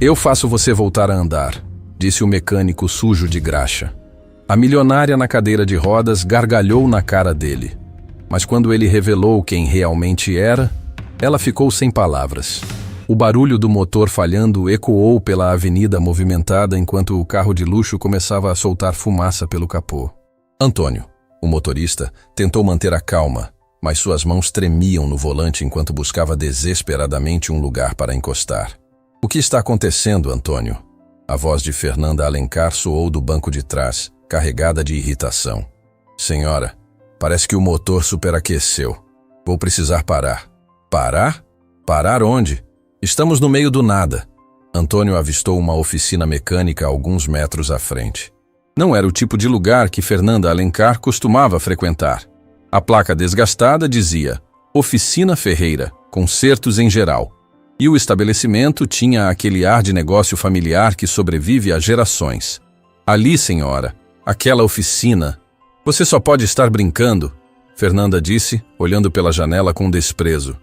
Eu faço você voltar a andar, disse o mecânico sujo de graxa. A milionária na cadeira de rodas gargalhou na cara dele. Mas quando ele revelou quem realmente era, ela ficou sem palavras. O barulho do motor falhando ecoou pela avenida movimentada enquanto o carro de luxo começava a soltar fumaça pelo capô. Antônio, o motorista, tentou manter a calma, mas suas mãos tremiam no volante enquanto buscava desesperadamente um lugar para encostar. O que está acontecendo, Antônio? A voz de Fernanda Alencar soou do banco de trás, carregada de irritação. Senhora, parece que o motor superaqueceu. Vou precisar parar. Parar? Parar onde? Estamos no meio do nada. Antônio avistou uma oficina mecânica a alguns metros à frente. Não era o tipo de lugar que Fernanda Alencar costumava frequentar. A placa desgastada dizia Oficina Ferreira, consertos em geral. E o estabelecimento tinha aquele ar de negócio familiar que sobrevive a gerações. Ali, senhora, aquela oficina. Você só pode estar brincando, Fernanda disse, olhando pela janela com desprezo.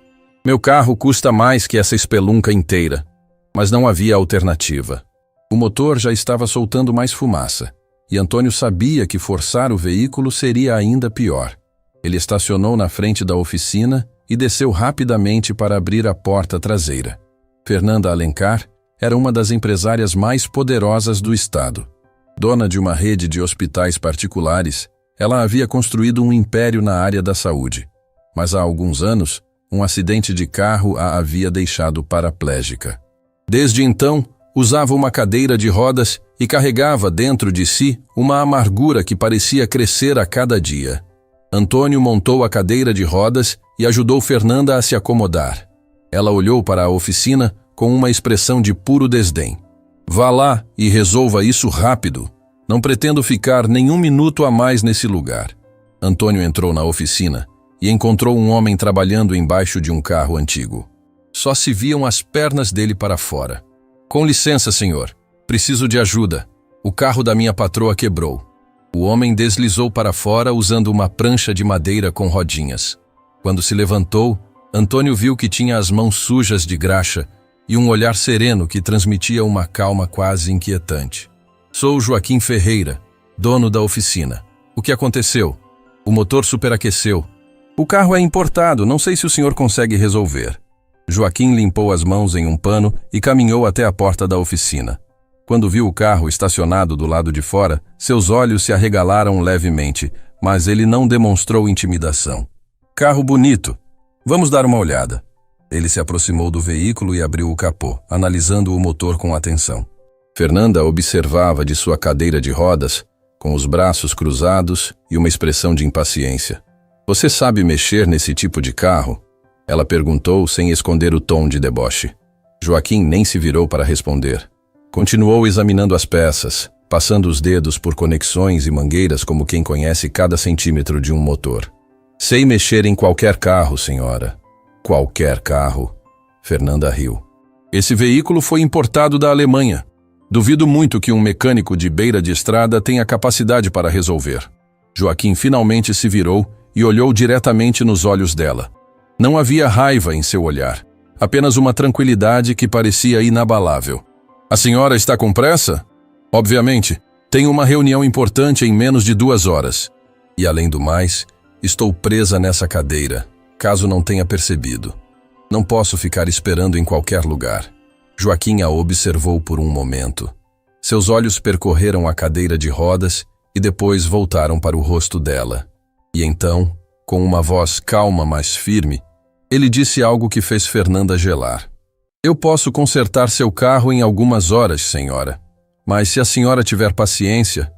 Meu carro custa mais que essa espelunca inteira. Mas não havia alternativa. O motor já estava soltando mais fumaça, e Antônio sabia que forçar o veículo seria ainda pior. Ele estacionou na frente da oficina e desceu rapidamente para abrir a porta traseira. Fernanda Alencar era uma das empresárias mais poderosas do estado. Dona de uma rede de hospitais particulares, ela havia construído um império na área da saúde. Mas há alguns anos, um acidente de carro a havia deixado paraplégica. Desde então, usava uma cadeira de rodas e carregava dentro de si uma amargura que parecia crescer a cada dia. Antônio montou a cadeira de rodas e ajudou Fernanda a se acomodar. Ela olhou para a oficina com uma expressão de puro desdém. Vá lá e resolva isso rápido. Não pretendo ficar nenhum minuto a mais nesse lugar. Antônio entrou na oficina e encontrou um homem trabalhando embaixo de um carro antigo. Só se viam as pernas dele para fora. Com licença, senhor. Preciso de ajuda. O carro da minha patroa quebrou. O homem deslizou para fora usando uma prancha de madeira com rodinhas. Quando se levantou, Antônio viu que tinha as mãos sujas de graxa e um olhar sereno que transmitia uma calma quase inquietante. Sou Joaquim Ferreira, dono da oficina. O que aconteceu? O motor superaqueceu. O carro é importado, não sei se o senhor consegue resolver. Joaquim limpou as mãos em um pano e caminhou até a porta da oficina. Quando viu o carro estacionado do lado de fora, seus olhos se arregalaram levemente, mas ele não demonstrou intimidação. Carro bonito. Vamos dar uma olhada. Ele se aproximou do veículo e abriu o capô, analisando o motor com atenção. Fernanda observava de sua cadeira de rodas, com os braços cruzados e uma expressão de impaciência. Você sabe mexer nesse tipo de carro? Ela perguntou sem esconder o tom de deboche. Joaquim nem se virou para responder. Continuou examinando as peças, passando os dedos por conexões e mangueiras como quem conhece cada centímetro de um motor. Sei mexer em qualquer carro, senhora. Qualquer carro. Fernanda riu. Esse veículo foi importado da Alemanha. Duvido muito que um mecânico de beira de estrada tenha capacidade para resolver. Joaquim finalmente se virou e olhou diretamente nos olhos dela. Não havia raiva em seu olhar, apenas uma tranquilidade que parecia inabalável. A senhora está com pressa? Obviamente, tenho uma reunião importante em menos de 2 horas. E além do mais, estou presa nessa cadeira, caso não tenha percebido. Não posso ficar esperando em qualquer lugar. Joaquim a observou por um momento. Seus olhos percorreram a cadeira de rodas e depois voltaram para o rosto dela. E então, com uma voz calma, mas firme, ele disse algo que fez Fernanda gelar. Eu posso consertar seu carro em algumas horas, senhora. Mas se a senhora tiver paciência,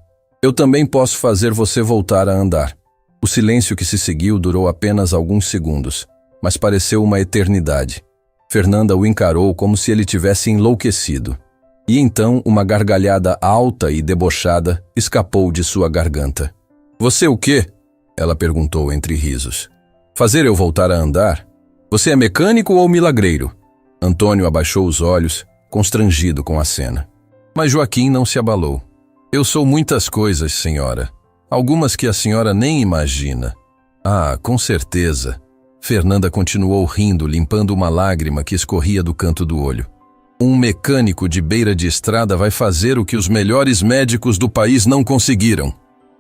eu também posso fazer você voltar a andar. O silêncio que se seguiu durou apenas alguns segundos, mas pareceu uma eternidade. Fernanda o encarou como se ele tivesse enlouquecido. E então uma gargalhada alta e debochada escapou de sua garganta. Você o quê? Ela perguntou entre risos. Fazer eu voltar a andar? Você é mecânico ou milagreiro? Antônio abaixou os olhos, constrangido com a cena. Mas Joaquim não se abalou. Eu sou muitas coisas, senhora. Algumas que a senhora nem imagina. Ah, com certeza. Fernanda continuou rindo, limpando uma lágrima que escorria do canto do olho. Um mecânico de beira de estrada vai fazer o que os melhores médicos do país não conseguiram.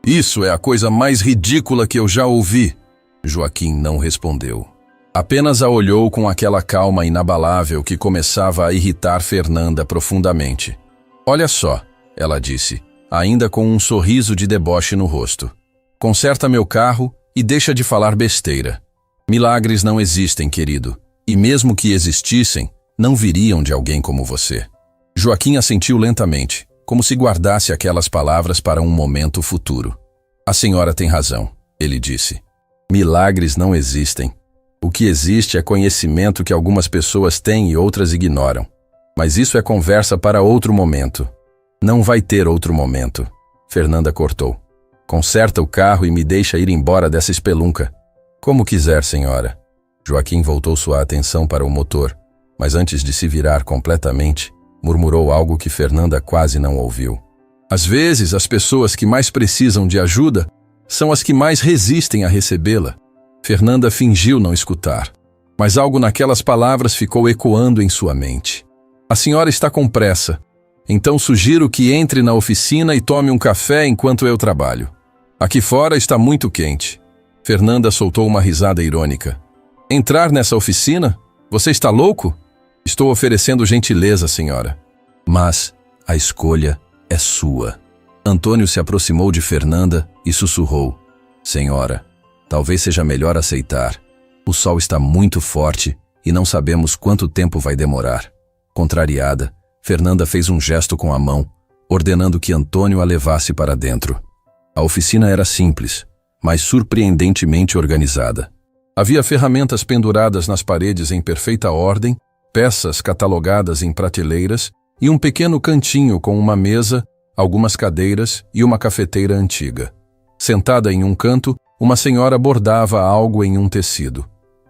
Isso é a coisa mais ridícula que eu já ouvi. Joaquim não respondeu. Apenas a olhou com aquela calma inabalável que começava a irritar Fernanda profundamente. Olha só, ela disse, ainda com um sorriso de deboche no rosto. Conserta meu carro e deixa de falar besteira. Milagres não existem, querido. E mesmo que existissem, não viriam de alguém como você. Joaquim assentiu lentamente, como se guardasse aquelas palavras para um momento futuro. A senhora tem razão, ele disse. Milagres não existem. O que existe é conhecimento que algumas pessoas têm e outras ignoram. Mas isso é conversa para outro momento. Não vai ter outro momento. Fernanda cortou. Conserta o carro e me deixa ir embora dessa espelunca. Como quiser, senhora. Joaquim voltou sua atenção para o motor, mas antes de se virar completamente, murmurou algo que Fernanda quase não ouviu. Às vezes, as pessoas que mais precisam de ajuda são as que mais resistem a recebê-la. Fernanda fingiu não escutar, mas algo naquelas palavras ficou ecoando em sua mente. A senhora está com pressa, então sugiro que entre na oficina e tome um café enquanto eu trabalho. Aqui fora está muito quente. Fernanda soltou uma risada irônica. Entrar nessa oficina? Você está louco? Estou oferecendo gentileza, senhora. Mas a escolha é sua. Antônio se aproximou de Fernanda e sussurrou. Senhora, talvez seja melhor aceitar. O sol está muito forte e não sabemos quanto tempo vai demorar. Contrariada, Fernanda fez um gesto com a mão, ordenando que Antônio a levasse para dentro. A oficina era simples, mas surpreendentemente organizada. Havia ferramentas penduradas nas paredes em perfeita ordem, peças catalogadas em prateleiras e um pequeno cantinho com uma mesa, algumas cadeiras e uma cafeteira antiga. Sentada em um canto, uma senhora bordava algo em um tecido.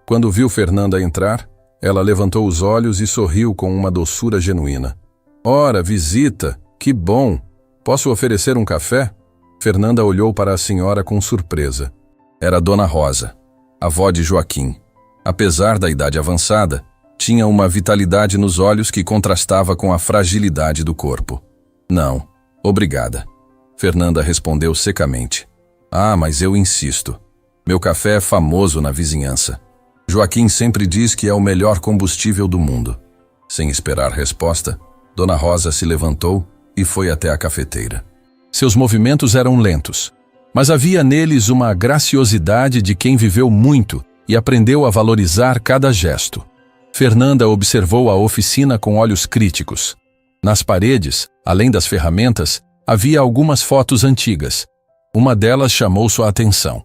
Quando viu Fernanda entrar, ela levantou os olhos e sorriu com uma doçura genuína. Ora, visita, que bom! Posso oferecer um café? Fernanda olhou para a senhora com surpresa. Era Dona Rosa, avó de Joaquim. Apesar da idade avançada, tinha uma vitalidade nos olhos que contrastava com a fragilidade do corpo. Não, obrigada. Fernanda respondeu secamente. Ah, mas eu insisto. Meu café é famoso na vizinhança. Joaquim sempre diz que é o melhor combustível do mundo. Sem esperar resposta, Dona Rosa se levantou e foi até a cafeteira. Seus movimentos eram lentos, mas havia neles uma graciosidade de quem viveu muito e aprendeu a valorizar cada gesto. Fernanda observou a oficina com olhos críticos. Nas paredes, além das ferramentas, havia algumas fotos antigas. Uma delas chamou sua atenção.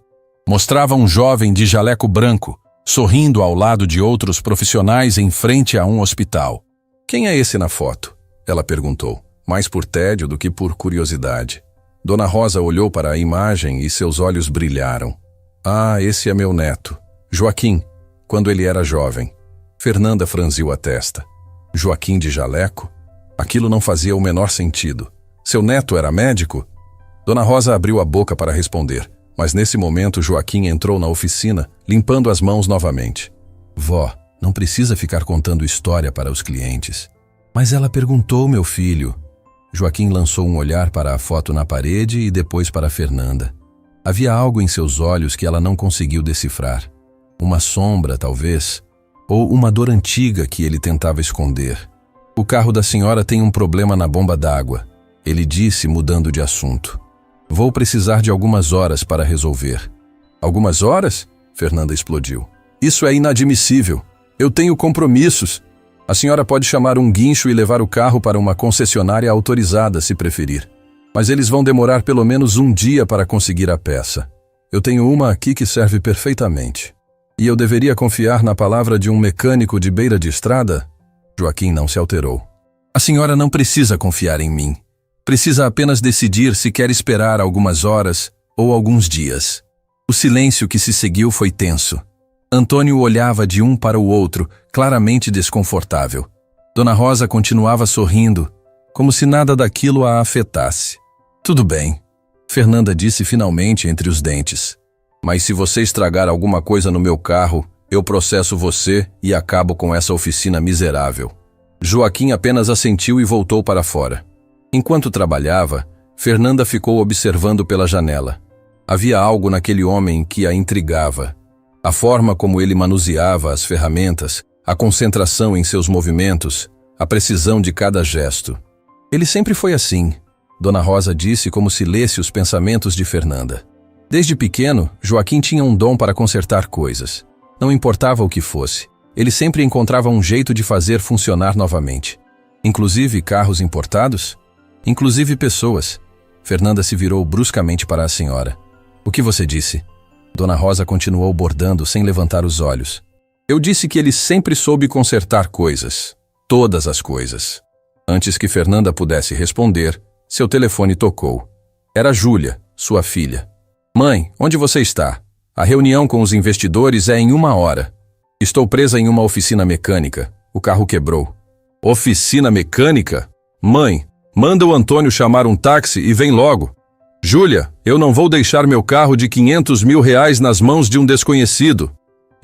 Mostrava um jovem de jaleco branco, sorrindo ao lado de outros profissionais em frente a um hospital. Quem é esse na foto? Ela perguntou, mais por tédio do que por curiosidade. Dona Rosa olhou para a imagem e seus olhos brilharam. Ah, esse é meu neto, Joaquim, quando ele era jovem. Fernanda franziu a testa. Joaquim de jaleco? Aquilo não fazia o menor sentido. Seu neto era médico? Dona Rosa abriu a boca para responder, mas nesse momento Joaquim entrou na oficina, limpando as mãos novamente. Vó, não precisa ficar contando história para os clientes. Mas ela perguntou, meu filho. Joaquim lançou um olhar para a foto na parede e depois para Fernanda. Havia algo em seus olhos que ela não conseguiu decifrar. Uma sombra, talvez, ou uma dor antiga que ele tentava esconder. O carro da senhora tem um problema na bomba d'água, ele disse, mudando de assunto. Vou precisar de algumas horas para resolver. Algumas horas? Fernanda explodiu. Isso é inadmissível. Eu tenho compromissos. A senhora pode chamar um guincho e levar o carro para uma concessionária autorizada, se preferir. Mas eles vão demorar pelo menos um dia para conseguir a peça. Eu tenho uma aqui que serve perfeitamente. E eu deveria confiar na palavra de um mecânico de beira de estrada? Joaquim não se alterou. A senhora não precisa confiar em mim. Precisa apenas decidir se quer esperar algumas horas ou alguns dias. O silêncio que se seguiu foi tenso. Antônio olhava de um para o outro, claramente desconfortável. Dona Rosa continuava sorrindo, como se nada daquilo a afetasse. Tudo bem, Fernanda disse finalmente entre os dentes. Mas se você estragar alguma coisa no meu carro, eu processo você e acabo com essa oficina miserável. Joaquim apenas assentiu e voltou para fora. Enquanto trabalhava, Fernanda ficou observando pela janela. Havia algo naquele homem que a intrigava. A forma como ele manuseava as ferramentas, a concentração em seus movimentos, a precisão de cada gesto. Ele sempre foi assim, Dona Rosa disse como se lesse os pensamentos de Fernanda. Desde pequeno, Joaquim tinha um dom para consertar coisas. Não importava o que fosse, ele sempre encontrava um jeito de fazer funcionar novamente. Inclusive carros importados, inclusive pessoas. Fernanda se virou bruscamente para a senhora. O que você disse? Dona Rosa continuou bordando sem levantar os olhos. Eu disse que ele sempre soube consertar coisas. Todas as coisas. Antes que Fernanda pudesse responder, seu telefone tocou. Era Júlia, sua filha. Mãe, onde você está? A reunião com os investidores é em 1 hora. Estou presa em uma oficina mecânica. O carro quebrou. Oficina mecânica? Mãe, manda o Antônio chamar um táxi e vem logo. Júlia, eu não vou deixar meu carro de R$500 mil nas mãos de um desconhecido.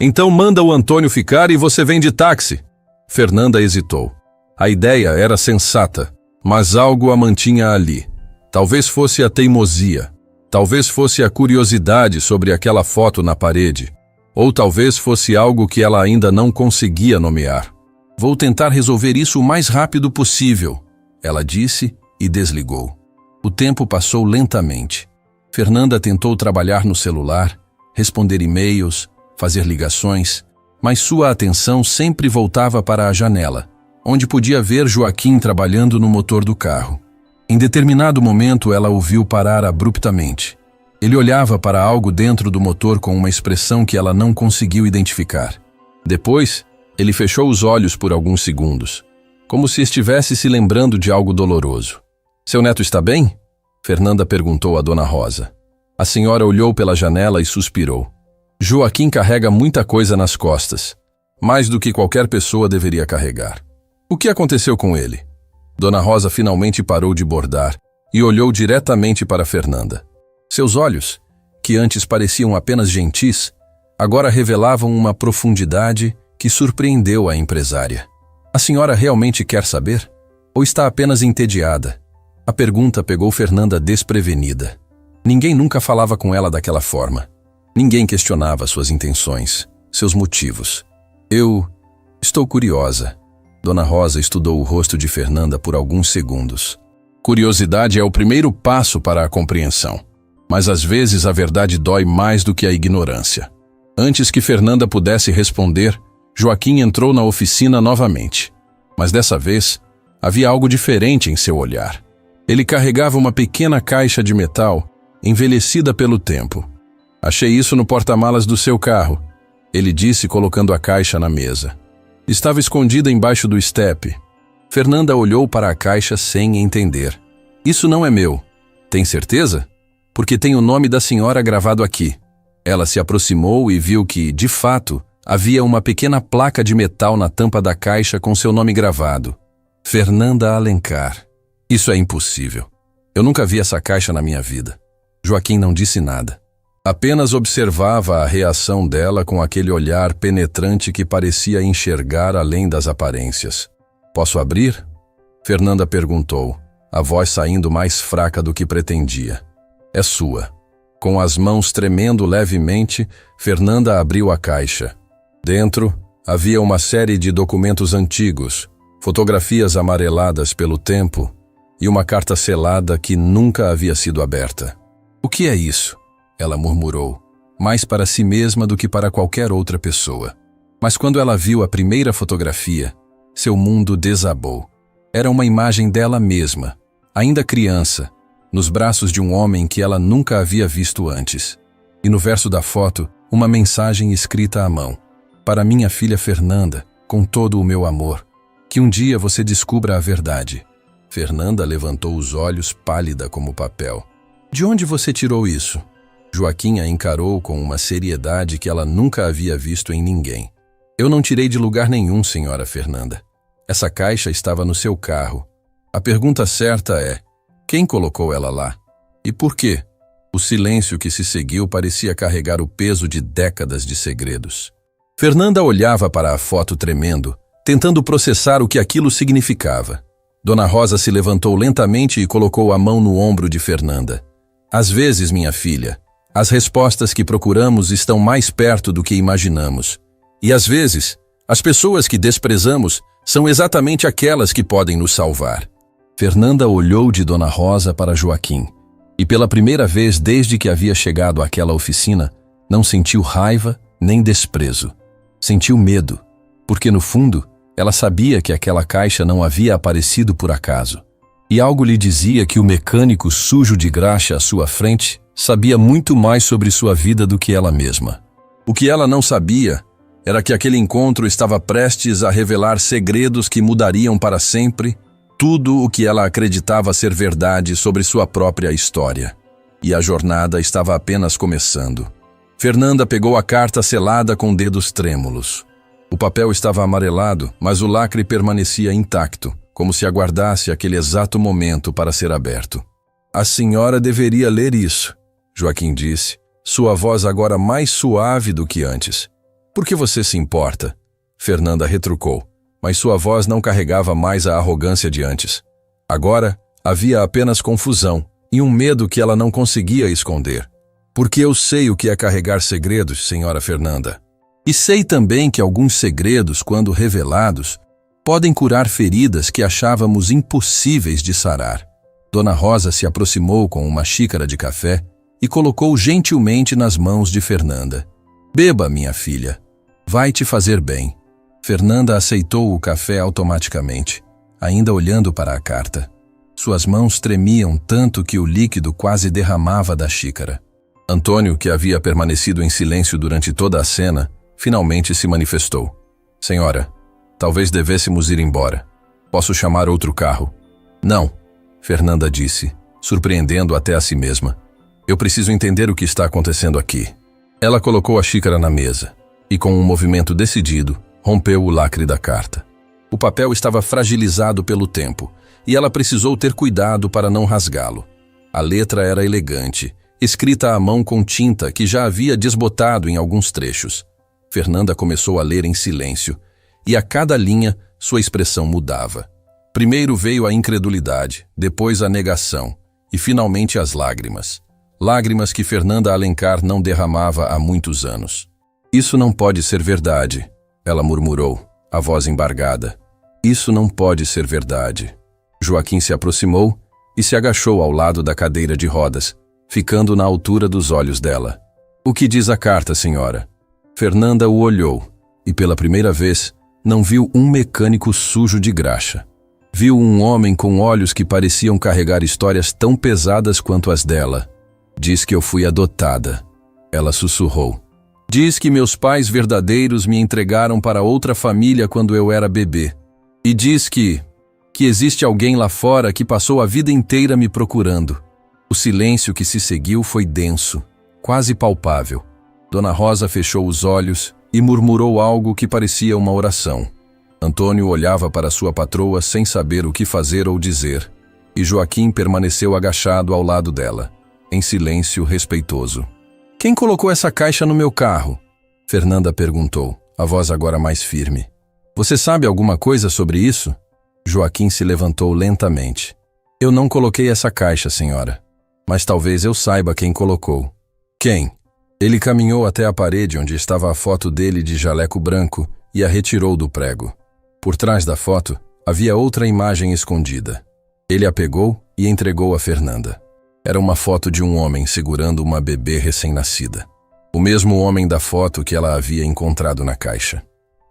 Então manda o Antônio ficar e você vem de táxi. Fernanda hesitou. A ideia era sensata, mas algo a mantinha ali. Talvez fosse a teimosia. Talvez fosse a curiosidade sobre aquela foto na parede. Ou talvez fosse algo que ela ainda não conseguia nomear. Vou tentar resolver isso o mais rápido possível, ela disse e desligou. O tempo passou lentamente. Fernanda tentou trabalhar no celular, responder e-mails, fazer ligações, mas sua atenção sempre voltava para a janela, onde podia ver Joaquim trabalhando no motor do carro. Em determinado momento, ela o viu parar abruptamente. Ele olhava para algo dentro do motor com uma expressão que ela não conseguiu identificar. Depois, ele fechou os olhos por alguns segundos, como se estivesse se lembrando de algo doloroso. Seu neto está bem? Fernanda perguntou a Dona Rosa. A senhora olhou pela janela e suspirou. Joaquim carrega muita coisa nas costas, mais do que qualquer pessoa deveria carregar. O que aconteceu com ele? Dona Rosa finalmente parou de bordar e olhou diretamente para Fernanda. Seus olhos, que antes pareciam apenas gentis, agora revelavam uma profundidade que surpreendeu a empresária. A senhora realmente quer saber? Ou está apenas entediada? A pergunta pegou Fernanda desprevenida. Ninguém nunca falava com ela daquela forma. Ninguém questionava suas intenções, seus motivos. Eu estou curiosa. Dona Rosa estudou o rosto de Fernanda por alguns segundos. Curiosidade é o primeiro passo para a compreensão. Mas às vezes a verdade dói mais do que a ignorância. Antes que Fernanda pudesse responder, Joaquim entrou na oficina novamente. Mas dessa vez, havia algo diferente em seu olhar. Ele carregava uma pequena caixa de metal, envelhecida pelo tempo. Achei isso no porta-malas do seu carro, ele disse colocando a caixa na mesa. Estava escondida embaixo do estepe. Fernanda olhou para a caixa sem entender. Isso não é meu. Tem certeza? Porque tem o nome da senhora gravado aqui. Ela se aproximou e viu que, de fato, havia uma pequena placa de metal na tampa da caixa com seu nome gravado. Fernanda Alencar. Isso é impossível. Eu nunca vi essa caixa na minha vida. Joaquim não disse nada. Apenas observava a reação dela com aquele olhar penetrante que parecia enxergar além das aparências. Posso abrir? Fernanda perguntou, a voz saindo mais fraca do que pretendia. É sua. Com as mãos tremendo levemente, Fernanda abriu a caixa. Dentro, havia uma série de documentos antigos, fotografias amareladas pelo tempo e uma carta selada que nunca havia sido aberta. O que é isso? Ela murmurou, mais para si mesma do que para qualquer outra pessoa. Mas quando ela viu a primeira fotografia, seu mundo desabou. Era uma imagem dela mesma, ainda criança, nos braços de um homem que ela nunca havia visto antes. E no verso da foto, uma mensagem escrita à mão. Para minha filha Fernanda, com todo o meu amor, que um dia você descubra a verdade. Fernanda levantou os olhos pálida como papel. De onde você tirou isso? Joaquim a encarou com uma seriedade que ela nunca havia visto em ninguém. Eu não tirei de lugar nenhum, senhora Fernanda. Essa caixa estava no seu carro. A pergunta certa é, quem colocou ela lá? E por quê? O silêncio que se seguiu parecia carregar o peso de décadas de segredos. Fernanda olhava para a foto tremendo, tentando processar o que aquilo significava. Dona Rosa se levantou lentamente e colocou a mão no ombro de Fernanda. Às vezes, minha filha, as respostas que procuramos estão mais perto do que imaginamos. E às vezes, as pessoas que desprezamos são exatamente aquelas que podem nos salvar. Fernanda olhou de Dona Rosa para Joaquim. E pela primeira vez desde que havia chegado àquela oficina, não sentiu raiva nem desprezo. Sentiu medo, porque no fundo, ela sabia que aquela caixa não havia aparecido por acaso. E algo lhe dizia que o mecânico sujo de graxa à sua frente sabia muito mais sobre sua vida do que ela mesma. O que ela não sabia era que aquele encontro estava prestes a revelar segredos que mudariam para sempre tudo o que ela acreditava ser verdade sobre sua própria história. E a jornada estava apenas começando. Fernanda pegou a carta selada com dedos trêmulos. O papel estava amarelado, mas o lacre permanecia intacto, como se aguardasse aquele exato momento para ser aberto. A senhora deveria ler isso, Joaquim disse, sua voz agora mais suave do que antes. Por que você se importa? Fernanda retrucou, mas sua voz não carregava mais a arrogância de antes. Agora, havia apenas confusão e um medo que ela não conseguia esconder. Porque eu sei o que é carregar segredos, senhora Fernanda. E sei também que alguns segredos, quando revelados, podem curar feridas que achávamos impossíveis de sarar. Dona Rosa se aproximou com uma xícara de café e colocou gentilmente nas mãos de Fernanda. Beba, minha filha. Vai te fazer bem. Fernanda aceitou o café automaticamente, ainda olhando para a carta. Suas mãos tremiam tanto que o líquido quase derramava da xícara. Antônio, que havia permanecido em silêncio durante toda a cena, finalmente se manifestou. Senhora, talvez devêssemos ir embora. Posso chamar outro carro? Não, Fernanda disse, surpreendendo até a si mesma. Eu preciso entender o que está acontecendo aqui. Ela colocou a xícara na mesa e, com um movimento decidido, rompeu o lacre da carta. O papel estava fragilizado pelo tempo e ela precisou ter cuidado para não rasgá-lo. A letra era elegante, escrita à mão com tinta que já havia desbotado em alguns trechos. Fernanda começou a ler em silêncio, e a cada linha sua expressão mudava. Primeiro veio a incredulidade, depois a negação, e finalmente as lágrimas. Lágrimas que Fernanda Alencar não derramava há muitos anos. Isso não pode ser verdade, ela murmurou, a voz embargada. Isso não pode ser verdade. Joaquim se aproximou e se agachou ao lado da cadeira de rodas, ficando na altura dos olhos dela. O que diz a carta, senhora? Fernanda o olhou, e pela primeira vez, não viu um mecânico sujo de graxa. Viu um homem com olhos que pareciam carregar histórias tão pesadas quanto as dela. Diz que eu fui adotada. Ela sussurrou. Diz que meus pais verdadeiros me entregaram para outra família quando eu era bebê. E diz que existe alguém lá fora que passou a vida inteira me procurando. O silêncio que se seguiu foi denso, quase palpável. Dona Rosa fechou os olhos e murmurou algo que parecia uma oração. Antônio olhava para sua patroa sem saber o que fazer ou dizer, e Joaquim permaneceu agachado ao lado dela, em silêncio respeitoso. Quem colocou essa caixa no meu carro? Fernanda perguntou, a voz agora mais firme. Você sabe alguma coisa sobre isso? Joaquim se levantou lentamente. Eu não coloquei essa caixa, senhora. Mas talvez eu saiba quem colocou. Quem? Ele caminhou até a parede onde estava a foto dele de jaleco branco e a retirou do prego. Por trás da foto, havia outra imagem escondida. Ele a pegou e entregou a Fernanda. Era uma foto de um homem segurando uma bebê recém-nascida. O mesmo homem da foto que ela havia encontrado na caixa.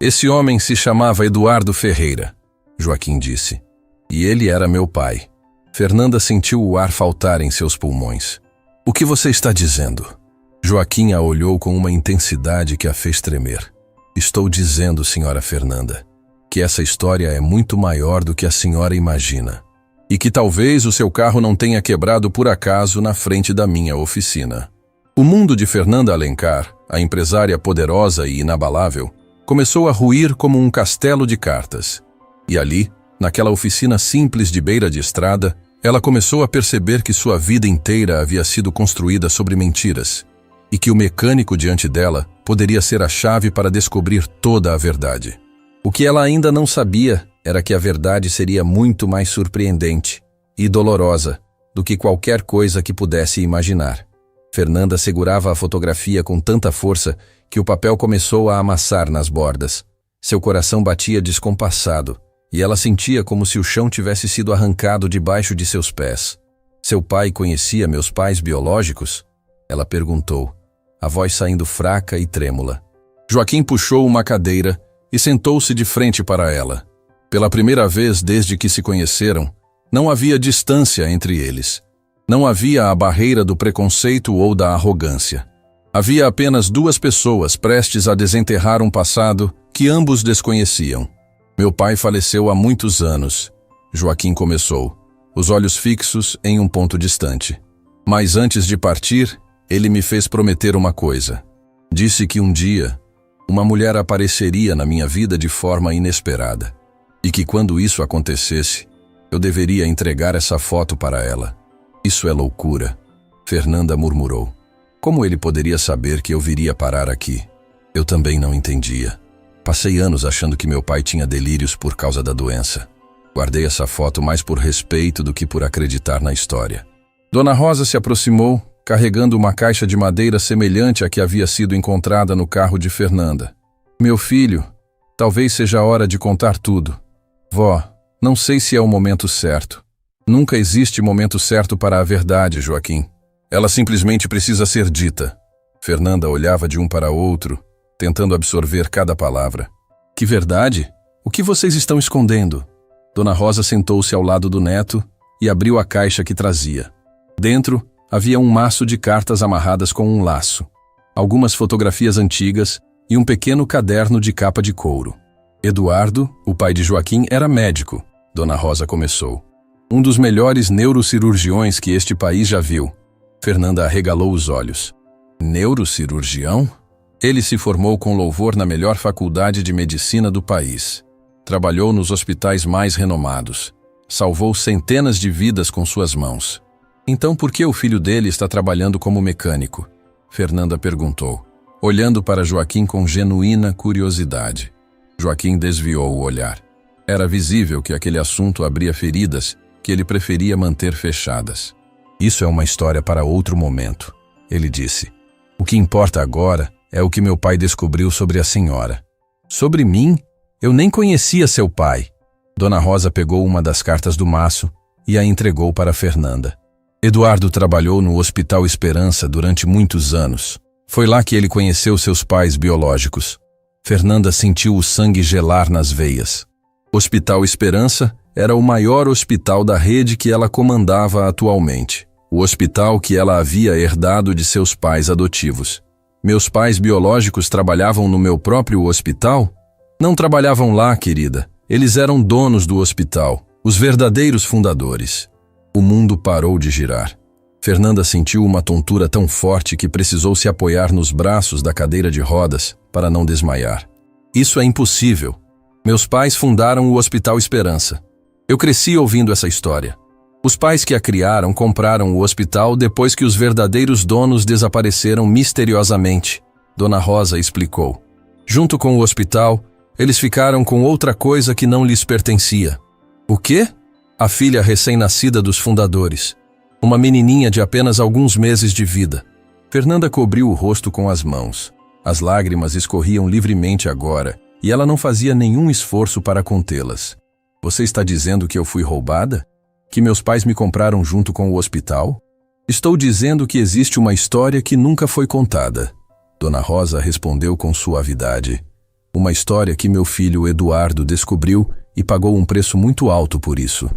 Esse homem se chamava Eduardo Ferreira, Joaquim disse. E ele era meu pai. Fernanda sentiu o ar faltar em seus pulmões. O que você está dizendo? Joaquim a olhou com uma intensidade que a fez tremer. Estou dizendo, senhora Fernanda, que essa história é muito maior do que a senhora imagina. E que talvez o seu carro não tenha quebrado por acaso na frente da minha oficina. O mundo de Fernanda Alencar, a empresária poderosa e inabalável, começou a ruir como um castelo de cartas. E ali, naquela oficina simples de beira de estrada, ela começou a perceber que sua vida inteira havia sido construída sobre mentiras, e que o mecânico diante dela poderia ser a chave para descobrir toda a verdade. O que ela ainda não sabia era que a verdade seria muito mais surpreendente e dolorosa do que qualquer coisa que pudesse imaginar. Fernanda segurava a fotografia com tanta força que o papel começou a amassar nas bordas. Seu coração batia descompassado e ela sentia como se o chão tivesse sido arrancado debaixo de seus pés. Seu pai conhecia meus pais biológicos? Ela perguntou, a voz saindo fraca e trêmula. Joaquim puxou uma cadeira e sentou-se de frente para ela. Pela primeira vez desde que se conheceram, não havia distância entre eles. Não havia a barreira do preconceito ou da arrogância. Havia apenas duas pessoas prestes a desenterrar um passado que ambos desconheciam. Meu pai faleceu há muitos anos, Joaquim começou, os olhos fixos em um ponto distante. Mas antes de partir, ele me fez prometer uma coisa. Disse que um dia, uma mulher apareceria na minha vida de forma inesperada. E que quando isso acontecesse, eu deveria entregar essa foto para ela. Isso é loucura, Fernanda murmurou. Como ele poderia saber que eu viria parar aqui? Eu também não entendia. Passei anos achando que meu pai tinha delírios por causa da doença. Guardei essa foto mais por respeito do que por acreditar na história. Dona Rosa se aproximou, carregando uma caixa de madeira semelhante à que havia sido encontrada no carro de Fernanda. Meu filho, talvez seja a hora de contar tudo. Vó, não sei se é o momento certo. Nunca existe momento certo para a verdade, Joaquim. Ela simplesmente precisa ser dita. Fernanda olhava de um para outro, tentando absorver cada palavra. Que verdade? O que vocês estão escondendo? Dona Rosa sentou-se ao lado do neto e abriu a caixa que trazia. Dentro, havia um maço de cartas amarradas com um laço, algumas fotografias antigas e um pequeno caderno de capa de couro. Eduardo, o pai de Joaquim, era médico, Dona Rosa começou. Um dos melhores neurocirurgiões que este país já viu. Fernanda arregalou os olhos. Neurocirurgião? Ele se formou com louvor na melhor faculdade de medicina do país. Trabalhou nos hospitais mais renomados. Salvou centenas de vidas com suas mãos. Então por que o filho dele está trabalhando como mecânico? Fernanda perguntou, olhando para Joaquim com genuína curiosidade. Joaquim desviou o olhar. Era visível que aquele assunto abria feridas que ele preferia manter fechadas. Isso é uma história para outro momento, ele disse. O que importa agora é o que meu pai descobriu sobre a senhora. Sobre mim? Eu nem conhecia seu pai. Dona Rosa pegou uma das cartas do maço e a entregou para Fernanda. Eduardo trabalhou no Hospital Esperança durante muitos anos. Foi lá que ele conheceu seus pais biológicos. Fernanda sentiu o sangue gelar nas veias. Hospital Esperança era o maior hospital da rede que ela comandava atualmente. O hospital que ela havia herdado de seus pais adotivos. Meus pais biológicos trabalhavam no meu próprio hospital? Não trabalhavam lá, querida. Eles eram donos do hospital, os verdadeiros fundadores. O mundo parou de girar. Fernanda sentiu uma tontura tão forte que precisou se apoiar nos braços da cadeira de rodas para não desmaiar. Isso é impossível. Meus pais fundaram o Hospital Esperança. Eu cresci ouvindo essa história. Os pais que a criaram compraram o hospital depois que os verdadeiros donos desapareceram misteriosamente, Dona Rosa explicou. Junto com o hospital, eles ficaram com outra coisa que não lhes pertencia. O quê? A filha recém-nascida dos fundadores. Uma menininha de apenas alguns meses de vida. Fernanda cobriu o rosto com as mãos. As lágrimas escorriam livremente agora, e ela não fazia nenhum esforço para contê-las. Você está dizendo que eu fui roubada? Que meus pais me compraram junto com o hospital? Estou dizendo que existe uma história que nunca foi contada. Dona Rosa respondeu com suavidade. Uma história que meu filho Eduardo descobriu e pagou um preço muito alto por isso.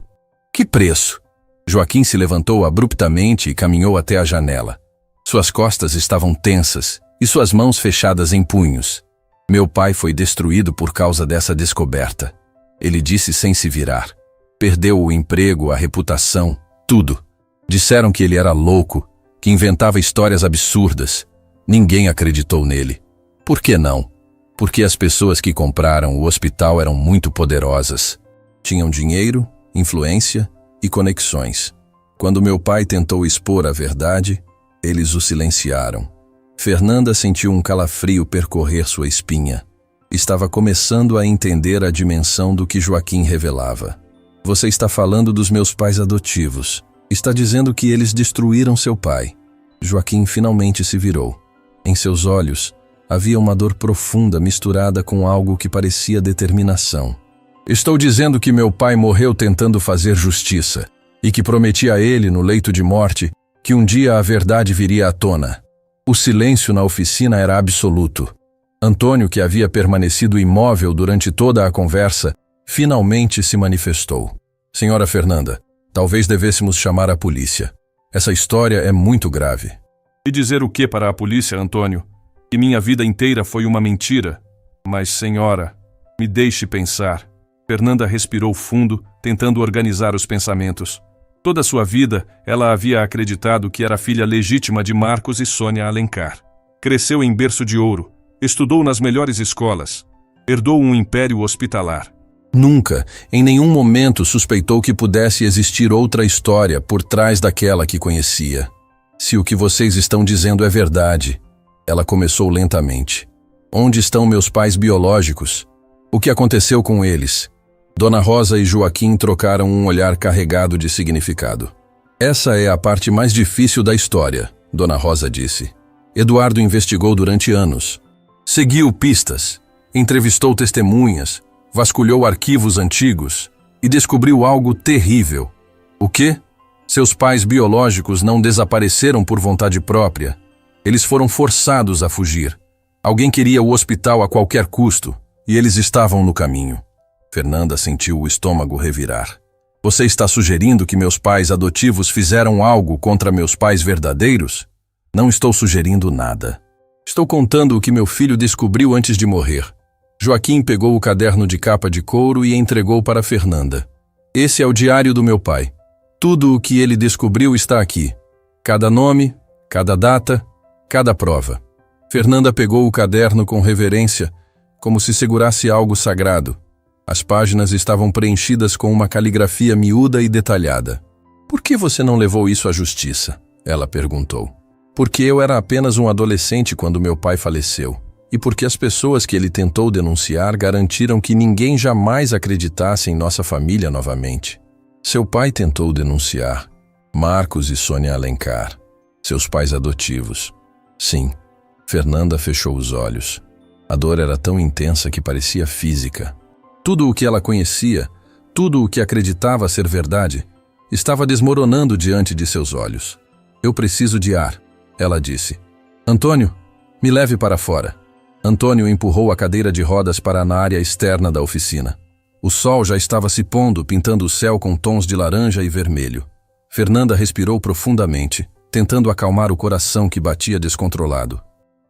Que preço? Joaquim se levantou abruptamente e caminhou até a janela. Suas costas estavam tensas e suas mãos fechadas em punhos. Meu pai foi destruído por causa dessa descoberta. Ele disse sem se virar. Perdeu o emprego, a reputação, tudo. Disseram que ele era louco, que inventava histórias absurdas. Ninguém acreditou nele. Por que não? Porque as pessoas que compraram o hospital eram muito poderosas. Tinham dinheiro, influência e conexões. Quando meu pai tentou expor a verdade, eles o silenciaram. Fernanda sentiu um calafrio percorrer sua espinha. Estava começando a entender a dimensão do que Joaquim revelava. Você está falando dos meus pais adotivos. Está dizendo que eles destruíram seu pai. Joaquim finalmente se virou. Em seus olhos, havia uma dor profunda misturada com algo que parecia determinação. Estou dizendo que meu pai morreu tentando fazer justiça e que prometi a ele, no leito de morte, que um dia a verdade viria à tona. O silêncio na oficina era absoluto. Antônio, que havia permanecido imóvel durante toda a conversa, finalmente se manifestou. Senhora Fernanda, talvez devêssemos chamar a polícia. Essa história é muito grave. E dizer o que para a polícia, Antônio? Que minha vida inteira foi uma mentira? Mas, senhora, me deixe pensar. Fernanda respirou fundo, tentando organizar os pensamentos. Toda sua vida, ela havia acreditado que era filha legítima de Marcos e Sônia Alencar. Cresceu em berço de ouro, estudou nas melhores escolas, herdou um império hospitalar. Nunca, em nenhum momento, suspeitou que pudesse existir outra história por trás daquela que conhecia. Se o que vocês estão dizendo é verdade, ela começou lentamente. Onde estão meus pais biológicos? O que aconteceu com eles? Dona Rosa e Joaquim trocaram um olhar carregado de significado. Essa é a parte mais difícil da história, Dona Rosa disse. Eduardo investigou durante anos. Seguiu pistas, entrevistou testemunhas, vasculhou arquivos antigos e descobriu algo terrível. O quê? Seus pais biológicos não desapareceram por vontade própria. Eles foram forçados a fugir. Alguém queria o hospital a qualquer custo e eles estavam no caminho. Fernanda sentiu o estômago revirar. Você está sugerindo que meus pais adotivos fizeram algo contra meus pais verdadeiros? Não estou sugerindo nada. Estou contando o que meu filho descobriu antes de morrer. Joaquim pegou o caderno de capa de couro e entregou para Fernanda. Esse é o diário do meu pai. Tudo o que ele descobriu está aqui. Cada nome, cada data, cada prova. Fernanda pegou o caderno com reverência, como se segurasse algo sagrado. As páginas estavam preenchidas com uma caligrafia miúda e detalhada. Por que você não levou isso à justiça? Ela perguntou. Porque eu era apenas um adolescente quando meu pai faleceu. E porque as pessoas que ele tentou denunciar garantiram que ninguém jamais acreditasse em nossa família novamente. Seu pai tentou denunciar. Marcos e Sônia Alencar. Seus pais adotivos. Sim. Fernanda fechou os olhos. A dor era tão intensa que parecia física. Tudo o que ela conhecia, tudo o que acreditava ser verdade, estava desmoronando diante de seus olhos. Eu preciso de ar, ela disse. Antônio, me leve para fora. Antônio empurrou a cadeira de rodas para a área externa da oficina. O sol já estava se pondo, pintando o céu com tons de laranja e vermelho. Fernanda respirou profundamente, tentando acalmar o coração que batia descontrolado.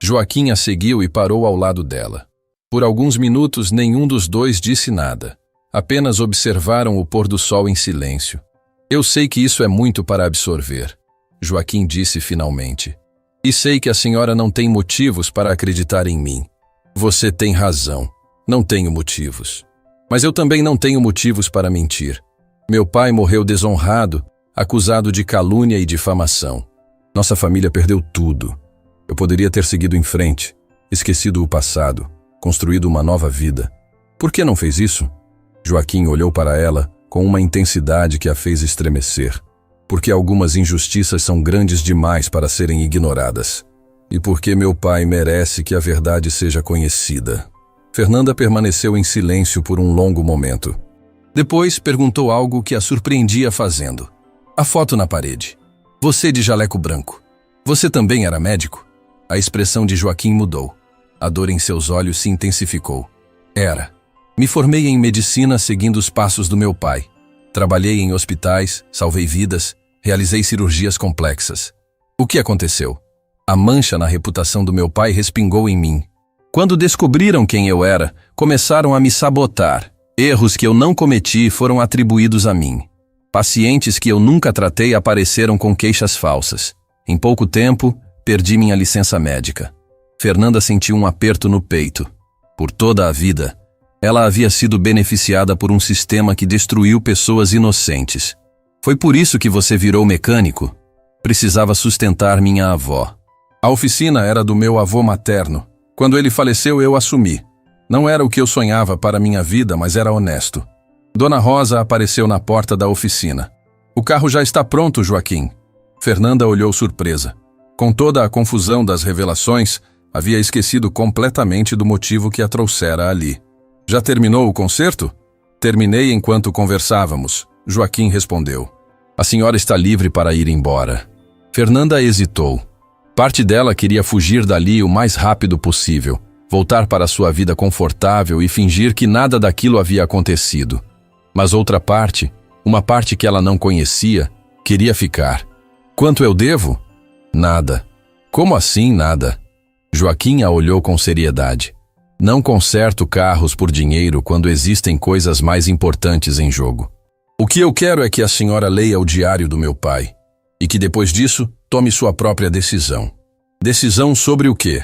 Joaquim a seguiu e parou ao lado dela. Por alguns minutos, nenhum dos dois disse nada. Apenas observaram o pôr do sol em silêncio. Eu sei que isso é muito para absorver, Joaquim disse finalmente. E sei que a senhora não tem motivos para acreditar em mim. Você tem razão. Não tenho motivos. Mas eu também não tenho motivos para mentir. Meu pai morreu desonrado, acusado de calúnia e difamação. Nossa família perdeu tudo. Eu poderia ter seguido em frente, esquecido o passado, construído uma nova vida. Por que não fez isso? Joaquim olhou para ela com uma intensidade que a fez estremecer. Porque algumas injustiças são grandes demais para serem ignoradas. E porque meu pai merece que a verdade seja conhecida. Fernanda permaneceu em silêncio por um longo momento. Depois perguntou algo que a surpreendia fazendo. A foto na parede. Você de jaleco branco. Você também era médico? A expressão de Joaquim mudou. A dor em seus olhos se intensificou. Era. Me formei em medicina seguindo os passos do meu pai. Trabalhei em hospitais, salvei vidas, realizei cirurgias complexas. O que aconteceu? A mancha na reputação do meu pai respingou em mim. Quando descobriram quem eu era, começaram a me sabotar. Erros que eu não cometi foram atribuídos a mim. Pacientes que eu nunca tratei apareceram com queixas falsas. Em pouco tempo, perdi minha licença médica. Fernanda sentiu um aperto no peito. Por toda a vida, ela havia sido beneficiada por um sistema que destruiu pessoas inocentes. Foi por isso que você virou mecânico? Precisava sustentar minha avó. A oficina era do meu avô materno. Quando ele faleceu, eu assumi. Não era o que eu sonhava para minha vida, mas era honesto. Dona Rosa apareceu na porta da oficina. O carro já está pronto, Joaquim. Fernanda olhou surpresa. Com toda a confusão das revelações, havia esquecido completamente do motivo que a trouxera ali. Já terminou o concerto? Terminei enquanto conversávamos, Joaquim respondeu. A senhora está livre para ir embora. Fernanda hesitou. Parte dela queria fugir dali o mais rápido possível, voltar para sua vida confortável e fingir que nada daquilo havia acontecido. Mas outra parte, uma parte que ela não conhecia, queria ficar. Quanto eu devo? Nada. Como assim nada? Joaquim a olhou com seriedade. Não conserto carros por dinheiro quando existem coisas mais importantes em jogo. O que eu quero é que a senhora leia o diário do meu pai e que depois disso tome sua própria decisão. Decisão sobre o quê?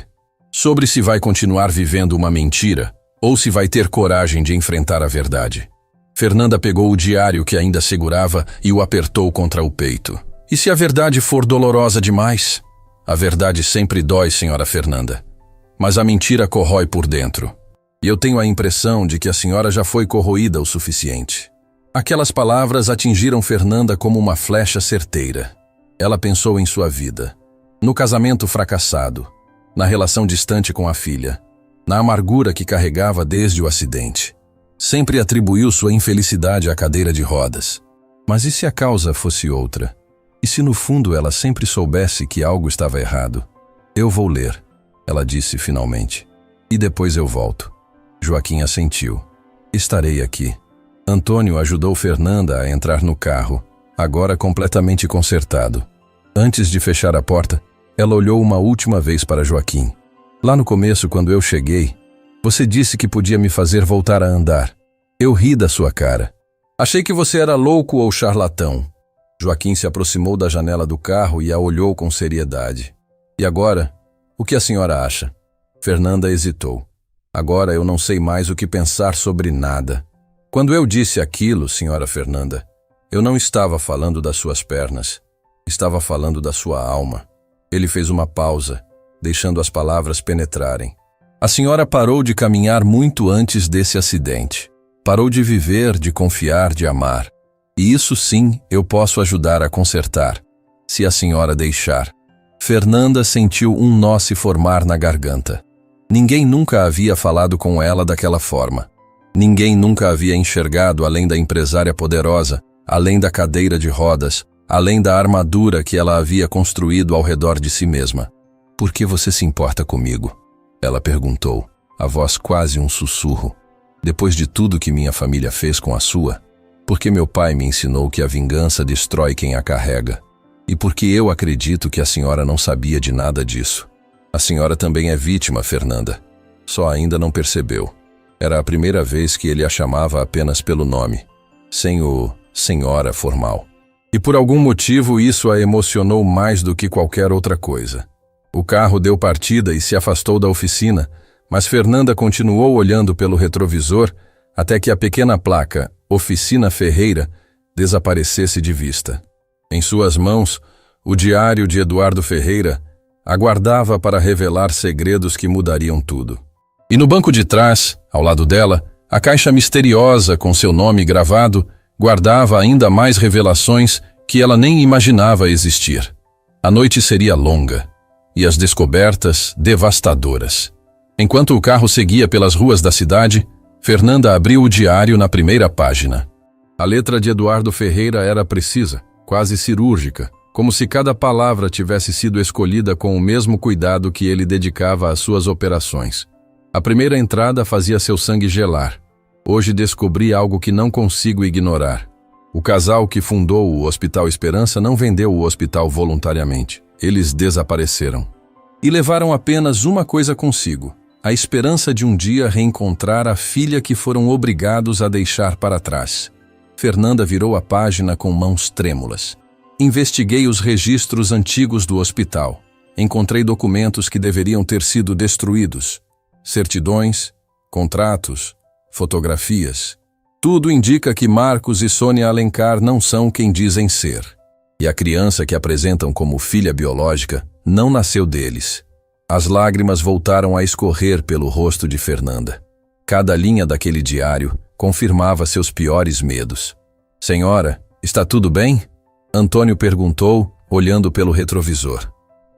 Sobre se vai continuar vivendo uma mentira ou se vai ter coragem de enfrentar a verdade. Fernanda pegou o diário que ainda segurava e o apertou contra o peito. E se a verdade for dolorosa demais? A verdade sempre dói, senhora Fernanda. Mas a mentira corrói por dentro. E eu tenho a impressão de que a senhora já foi corroída o suficiente. Aquelas palavras atingiram Fernanda como uma flecha certeira. Ela pensou em sua vida, no casamento fracassado, na relação distante com a filha, na amargura que carregava desde o acidente. Sempre atribuiu sua infelicidade à cadeira de rodas. Mas e se a causa fosse outra? E se no fundo ela sempre soubesse que algo estava errado? Eu vou ler, ela disse finalmente. E depois eu volto. Joaquim assentiu. Estarei aqui. Antônio ajudou Fernanda a entrar no carro, agora completamente consertado. Antes de fechar a porta, ela olhou uma última vez para Joaquim. Lá no começo, quando eu cheguei, você disse que podia me fazer voltar a andar. Eu ri da sua cara. Achei que você era louco ou charlatão. Joaquim se aproximou da janela do carro e a olhou com seriedade. E agora, o que a senhora acha? Fernanda hesitou. Agora eu não sei mais o que pensar sobre nada. Quando eu disse aquilo, senhora Fernanda, eu não estava falando das suas pernas. Estava falando da sua alma. Ele fez uma pausa, deixando as palavras penetrarem. A senhora parou de caminhar muito antes desse acidente. Parou de viver, de confiar, de amar. E isso sim eu posso ajudar a consertar, se a senhora deixar. Fernanda sentiu um nó se formar na garganta. Ninguém nunca havia falado com ela daquela forma. Ninguém nunca havia enxergado além da empresária poderosa, além da cadeira de rodas, além da armadura que ela havia construído ao redor de si mesma. Por que você se importa comigo? Ela perguntou, a voz quase um sussurro. Depois de tudo que minha família fez com a sua? Porque meu pai me ensinou que a vingança destrói quem a carrega. E porque eu acredito que a senhora não sabia de nada disso. A senhora também é vítima, Fernanda. Só ainda não percebeu. Era a primeira vez que ele a chamava apenas pelo nome, sem o senhora formal. E por algum motivo isso a emocionou mais do que qualquer outra coisa. O carro deu partida e se afastou da oficina, mas Fernanda continuou olhando pelo retrovisor até que a pequena placa Oficina Ferreira desaparecesse de vista. Em suas mãos, o diário de Eduardo Ferreira aguardava para revelar segredos que mudariam tudo. E no banco de trás, ao lado dela, a caixa misteriosa com seu nome gravado guardava ainda mais revelações que ela nem imaginava existir. A noite seria longa e as descobertas devastadoras. Enquanto o carro seguia pelas ruas da cidade, Fernanda abriu o diário na primeira página. A letra de Eduardo Ferreira era precisa, quase cirúrgica, como se cada palavra tivesse sido escolhida com o mesmo cuidado que ele dedicava às suas operações. A primeira entrada fazia seu sangue gelar. Hoje descobri algo que não consigo ignorar. O casal que fundou o Hospital Esperança não vendeu o hospital voluntariamente. Eles desapareceram. E levaram apenas uma coisa consigo: a esperança de um dia reencontrar a filha que foram obrigados a deixar para trás. Fernanda virou a página com mãos trêmulas. Investiguei os registros antigos do hospital. Encontrei documentos que deveriam ter sido destruídos. Certidões, contratos, fotografias. Tudo indica que Marcos e Sônia Alencar não são quem dizem ser. E a criança que apresentam como filha biológica não nasceu deles. As lágrimas voltaram a escorrer pelo rosto de Fernanda. Cada linha daquele diário confirmava seus piores medos. Senhora, está tudo bem? Antônio perguntou, olhando pelo retrovisor.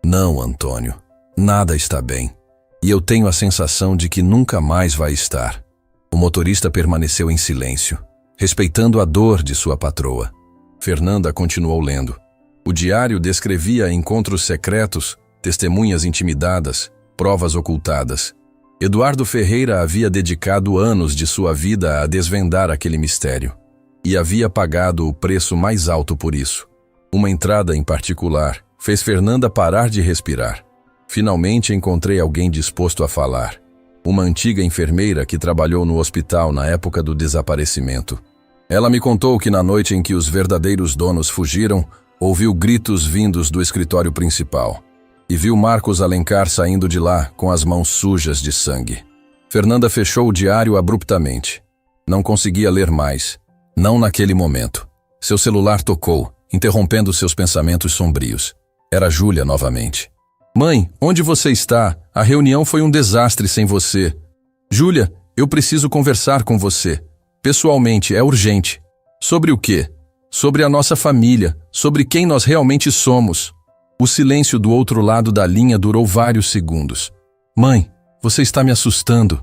Não, Antônio, nada está bem. E eu tenho a sensação de que nunca mais vai estar. O motorista permaneceu em silêncio, respeitando a dor de sua patroa. Fernanda continuou lendo. O diário descrevia encontros secretos, testemunhas intimidadas, provas ocultadas. Eduardo Ferreira havia dedicado anos de sua vida a desvendar aquele mistério. E havia pagado o preço mais alto por isso. Uma entrada em particular fez Fernanda parar de respirar. Finalmente encontrei alguém disposto a falar. Uma antiga enfermeira que trabalhou no hospital na época do desaparecimento. Ela me contou que na noite em que os verdadeiros donos fugiram, ouviu gritos vindos do escritório principal. E viu Marcos Alencar saindo de lá com as mãos sujas de sangue. Fernanda fechou o diário abruptamente. Não conseguia ler mais. Não naquele momento. Seu celular tocou, interrompendo seus pensamentos sombrios. Era Júlia novamente. Mãe, onde você está? A reunião foi um desastre sem você. Júlia, eu preciso conversar com você. Pessoalmente, é urgente. Sobre o quê? Sobre a nossa família, sobre quem nós realmente somos. O silêncio do outro lado da linha durou vários segundos. Mãe, você está me assustando.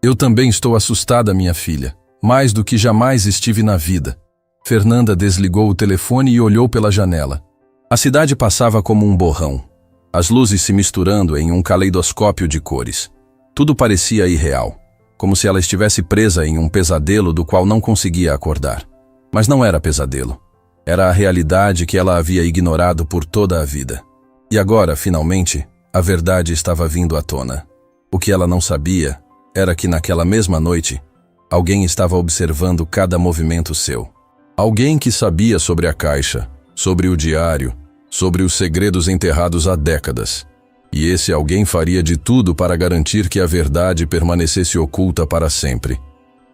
Eu também estou assustada, minha filha. Mais do que jamais estive na vida. Fernanda desligou o telefone e olhou pela janela. A cidade passava como um borrão. As luzes se misturando em um caleidoscópio de cores. Tudo parecia irreal, como se ela estivesse presa em um pesadelo do qual não conseguia acordar. Mas não era pesadelo. Era a realidade que ela havia ignorado por toda a vida. E agora, finalmente, a verdade estava vindo à tona. O que ela não sabia era que naquela mesma noite, alguém estava observando cada movimento seu. Alguém que sabia sobre a caixa, sobre o diário, sobre os segredos enterrados há décadas. E esse alguém faria de tudo para garantir que a verdade permanecesse oculta para sempre.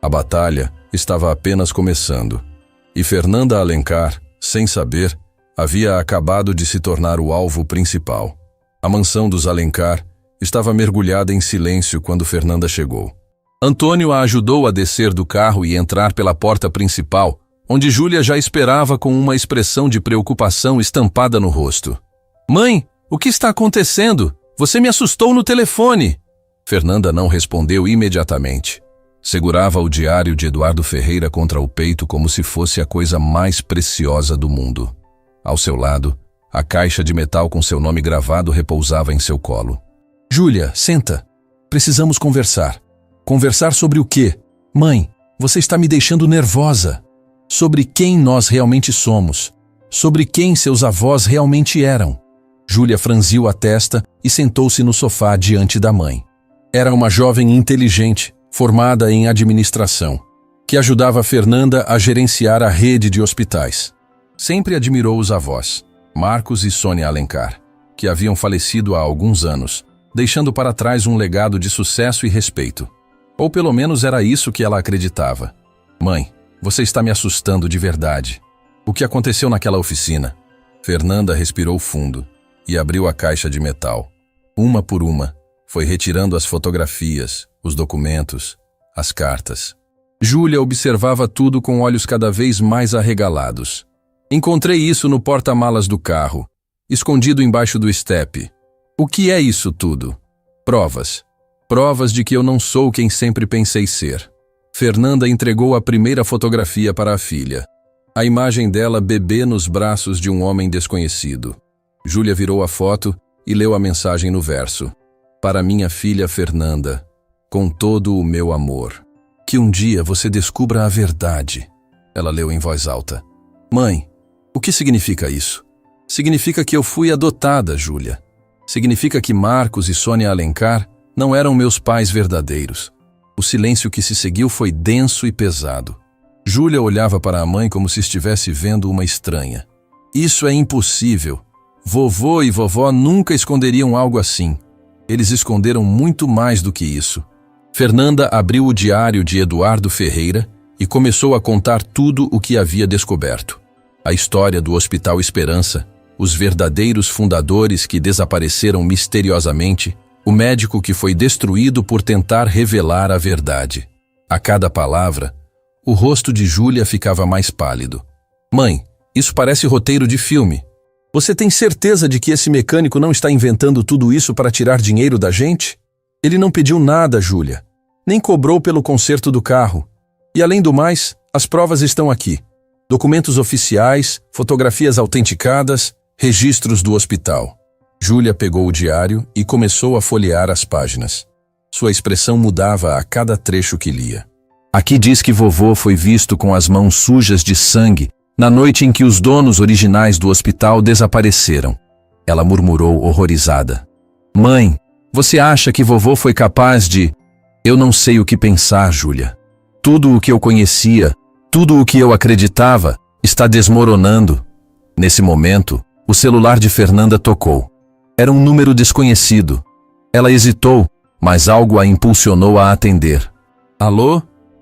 A batalha estava apenas começando. E Fernanda Alencar, sem saber, havia acabado de se tornar o alvo principal. A mansão dos Alencar estava mergulhada em silêncio quando Fernanda chegou. Antônio a ajudou a descer do carro e entrar pela porta principal, onde Júlia já esperava com uma expressão de preocupação estampada no rosto. Mãe, o que está acontecendo? Você me assustou no telefone. Fernanda não respondeu imediatamente. Segurava o diário de Eduardo Ferreira contra o peito como se fosse a coisa mais preciosa do mundo. Ao seu lado, a caixa de metal com seu nome gravado repousava em seu colo. Júlia, senta. Precisamos conversar. Conversar sobre o quê? Mãe, você está me deixando nervosa. Sobre quem nós realmente somos. Sobre quem seus avós realmente eram. Júlia franziu a testa e sentou-se no sofá diante da mãe. Era uma jovem inteligente, formada em administração, que ajudava Fernanda a gerenciar a rede de hospitais. Sempre admirou os avós, Marcos e Sônia Alencar, que haviam falecido há alguns anos, deixando para trás um legado de sucesso e respeito. Ou pelo menos era isso que ela acreditava. Mãe, você está me assustando de verdade. O que aconteceu naquela oficina? Fernanda respirou fundo e abriu a caixa de metal. Uma por uma, foi retirando as fotografias, os documentos, as cartas. Júlia observava tudo com olhos cada vez mais arregalados. Encontrei isso no porta-malas do carro, escondido embaixo do estepe. O que é isso tudo? Provas. Provas de que eu não sou quem sempre pensei ser. Fernanda entregou a primeira fotografia para a filha. A imagem dela bebê nos braços de um homem desconhecido. Júlia virou a foto e leu a mensagem no verso. Para minha filha Fernanda, com todo o meu amor. Que um dia você descubra a verdade. Ela leu em voz alta. Mãe, o que significa isso? Significa que eu fui adotada, Júlia. Significa que Marcos e Sônia Alencar não eram meus pais verdadeiros. O silêncio que se seguiu foi denso e pesado. Júlia olhava para a mãe como se estivesse vendo uma estranha. Isso é impossível. Vovô e vovó nunca esconderiam algo assim. Eles esconderam muito mais do que isso. Fernanda abriu o diário de Eduardo Ferreira e começou a contar tudo o que havia descoberto. A história do Hospital Esperança, os verdadeiros fundadores que desapareceram misteriosamente, o médico que foi destruído por tentar revelar a verdade. A cada palavra, o rosto de Júlia ficava mais pálido. Mãe, isso parece roteiro de filme. Você tem certeza de que esse mecânico não está inventando tudo isso para tirar dinheiro da gente? Ele não pediu nada, Júlia. Nem cobrou pelo conserto do carro. E além do mais, as provas estão aqui. Documentos oficiais, fotografias autenticadas, registros do hospital. Júlia pegou o diário e começou a folhear as páginas. Sua expressão mudava a cada trecho que lia. Aqui diz que vovô foi visto com as mãos sujas de sangue na noite em que os donos originais do hospital desapareceram. Ela murmurou horrorizada. Mãe, você acha que vovô foi capaz de... Eu não sei o que pensar, Júlia. Tudo o que eu conhecia, tudo o que eu acreditava, está desmoronando. Nesse momento, o celular de Fernanda tocou. Era um número desconhecido. Ela hesitou, mas algo a impulsionou a atender. Alô?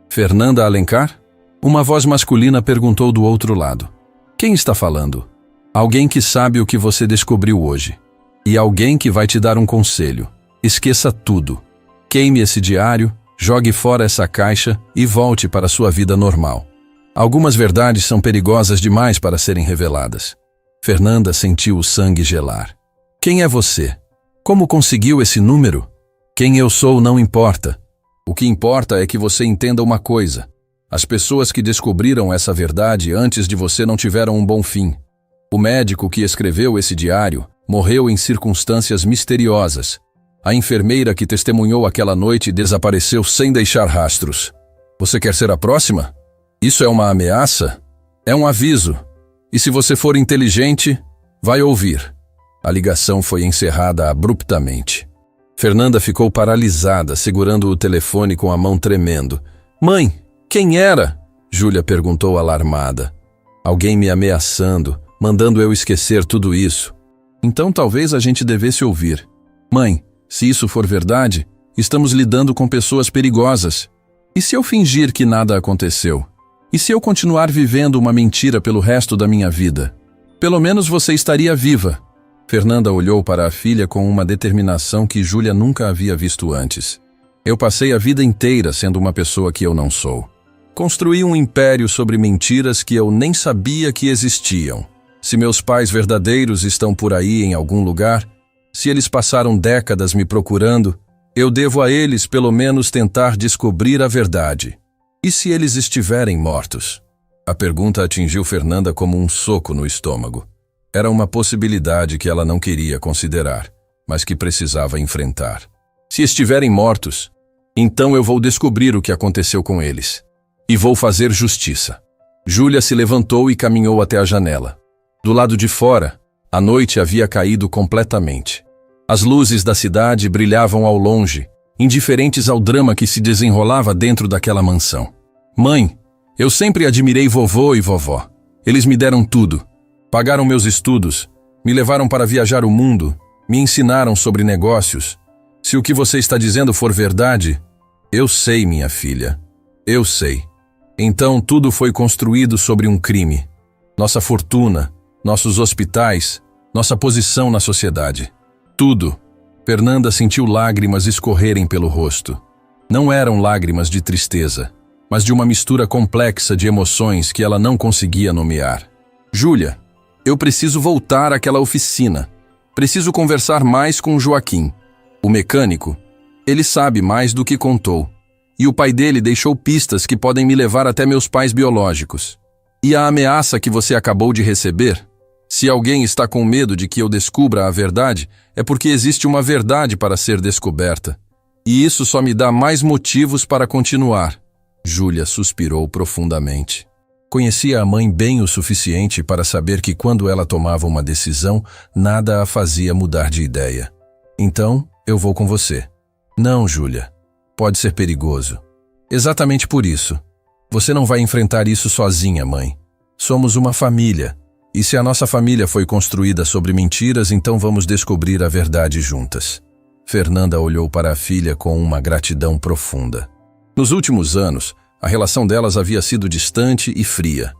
Fernanda Alencar? Uma voz masculina perguntou do outro lado. Quem está falando? Alguém que sabe o que você descobriu hoje. E alguém que vai te dar um conselho. Esqueça tudo. Queime esse diário, jogue fora essa caixa e volte para sua vida normal. Algumas verdades são perigosas demais para serem reveladas. Fernanda sentiu o sangue gelar. Quem é você? Como conseguiu esse número? Quem eu sou não importa. O que importa é que você entenda uma coisa. As pessoas que descobriram essa verdade antes de você não tiveram um bom fim. O médico que escreveu esse diário morreu em circunstâncias misteriosas. A enfermeira que testemunhou aquela noite desapareceu sem deixar rastros. Você quer ser a próxima? Isso é uma ameaça? É um aviso. E se você for inteligente, vai ouvir. A ligação foi encerrada abruptamente. Fernanda ficou paralisada, segurando o telefone com a mão tremendo. Mãe, quem era? Júlia perguntou alarmada. Alguém me ameaçando, mandando eu esquecer tudo isso. Então talvez a gente devesse ouvir. Mãe, se isso for verdade, estamos lidando com pessoas perigosas. E se eu fingir que nada aconteceu? E se eu continuar vivendo uma mentira pelo resto da minha vida? Pelo menos você estaria viva. Fernanda olhou para a filha com uma determinação que Júlia nunca havia visto antes. Eu passei a vida inteira sendo uma pessoa que eu não sou. Construí um império sobre mentiras que eu nem sabia que existiam. Se meus pais verdadeiros estão por aí em algum lugar, se eles passaram décadas me procurando, eu devo a eles pelo menos tentar descobrir a verdade. E se eles estiverem mortos? A pergunta atingiu Fernanda como um soco no estômago. Era uma possibilidade que ela não queria considerar, mas que precisava enfrentar. Se estiverem mortos, então eu vou descobrir o que aconteceu com eles. E vou fazer justiça. Júlia se levantou e caminhou até a janela. Do lado de fora, a noite havia caído completamente. As luzes da cidade brilhavam ao longe, indiferentes ao drama que se desenrolava dentro daquela mansão. Mãe, eu sempre admirei vovô e vovó. Eles me deram tudo. Pagaram meus estudos, me levaram para viajar o mundo, me ensinaram sobre negócios. Se o que você está dizendo for verdade, eu sei, minha filha. Eu sei. Então tudo foi construído sobre um crime. Nossa fortuna, nossos hospitais, nossa posição na sociedade. Tudo. Fernanda sentiu lágrimas escorrerem pelo rosto. Não eram lágrimas de tristeza, mas de uma mistura complexa de emoções que ela não conseguia nomear. Júlia, eu preciso voltar àquela oficina. Preciso conversar mais com Joaquim. O mecânico, ele sabe mais do que contou. E o pai dele deixou pistas que podem me levar até meus pais biológicos. E a ameaça que você acabou de receber? Se alguém está com medo de que eu descubra a verdade, é porque existe uma verdade para ser descoberta. E isso só me dá mais motivos para continuar. Júlia suspirou profundamente. Conhecia a mãe bem o suficiente para saber que quando ela tomava uma decisão, nada a fazia mudar de ideia. Então, eu vou com você. Não, Júlia. Pode ser perigoso. Exatamente por isso. Você não vai enfrentar isso sozinha, mãe. Somos uma família. E se a nossa família foi construída sobre mentiras, então vamos descobrir a verdade juntas. Fernanda olhou para a filha com uma gratidão profunda. Nos últimos anos, a relação delas havia sido distante e fria.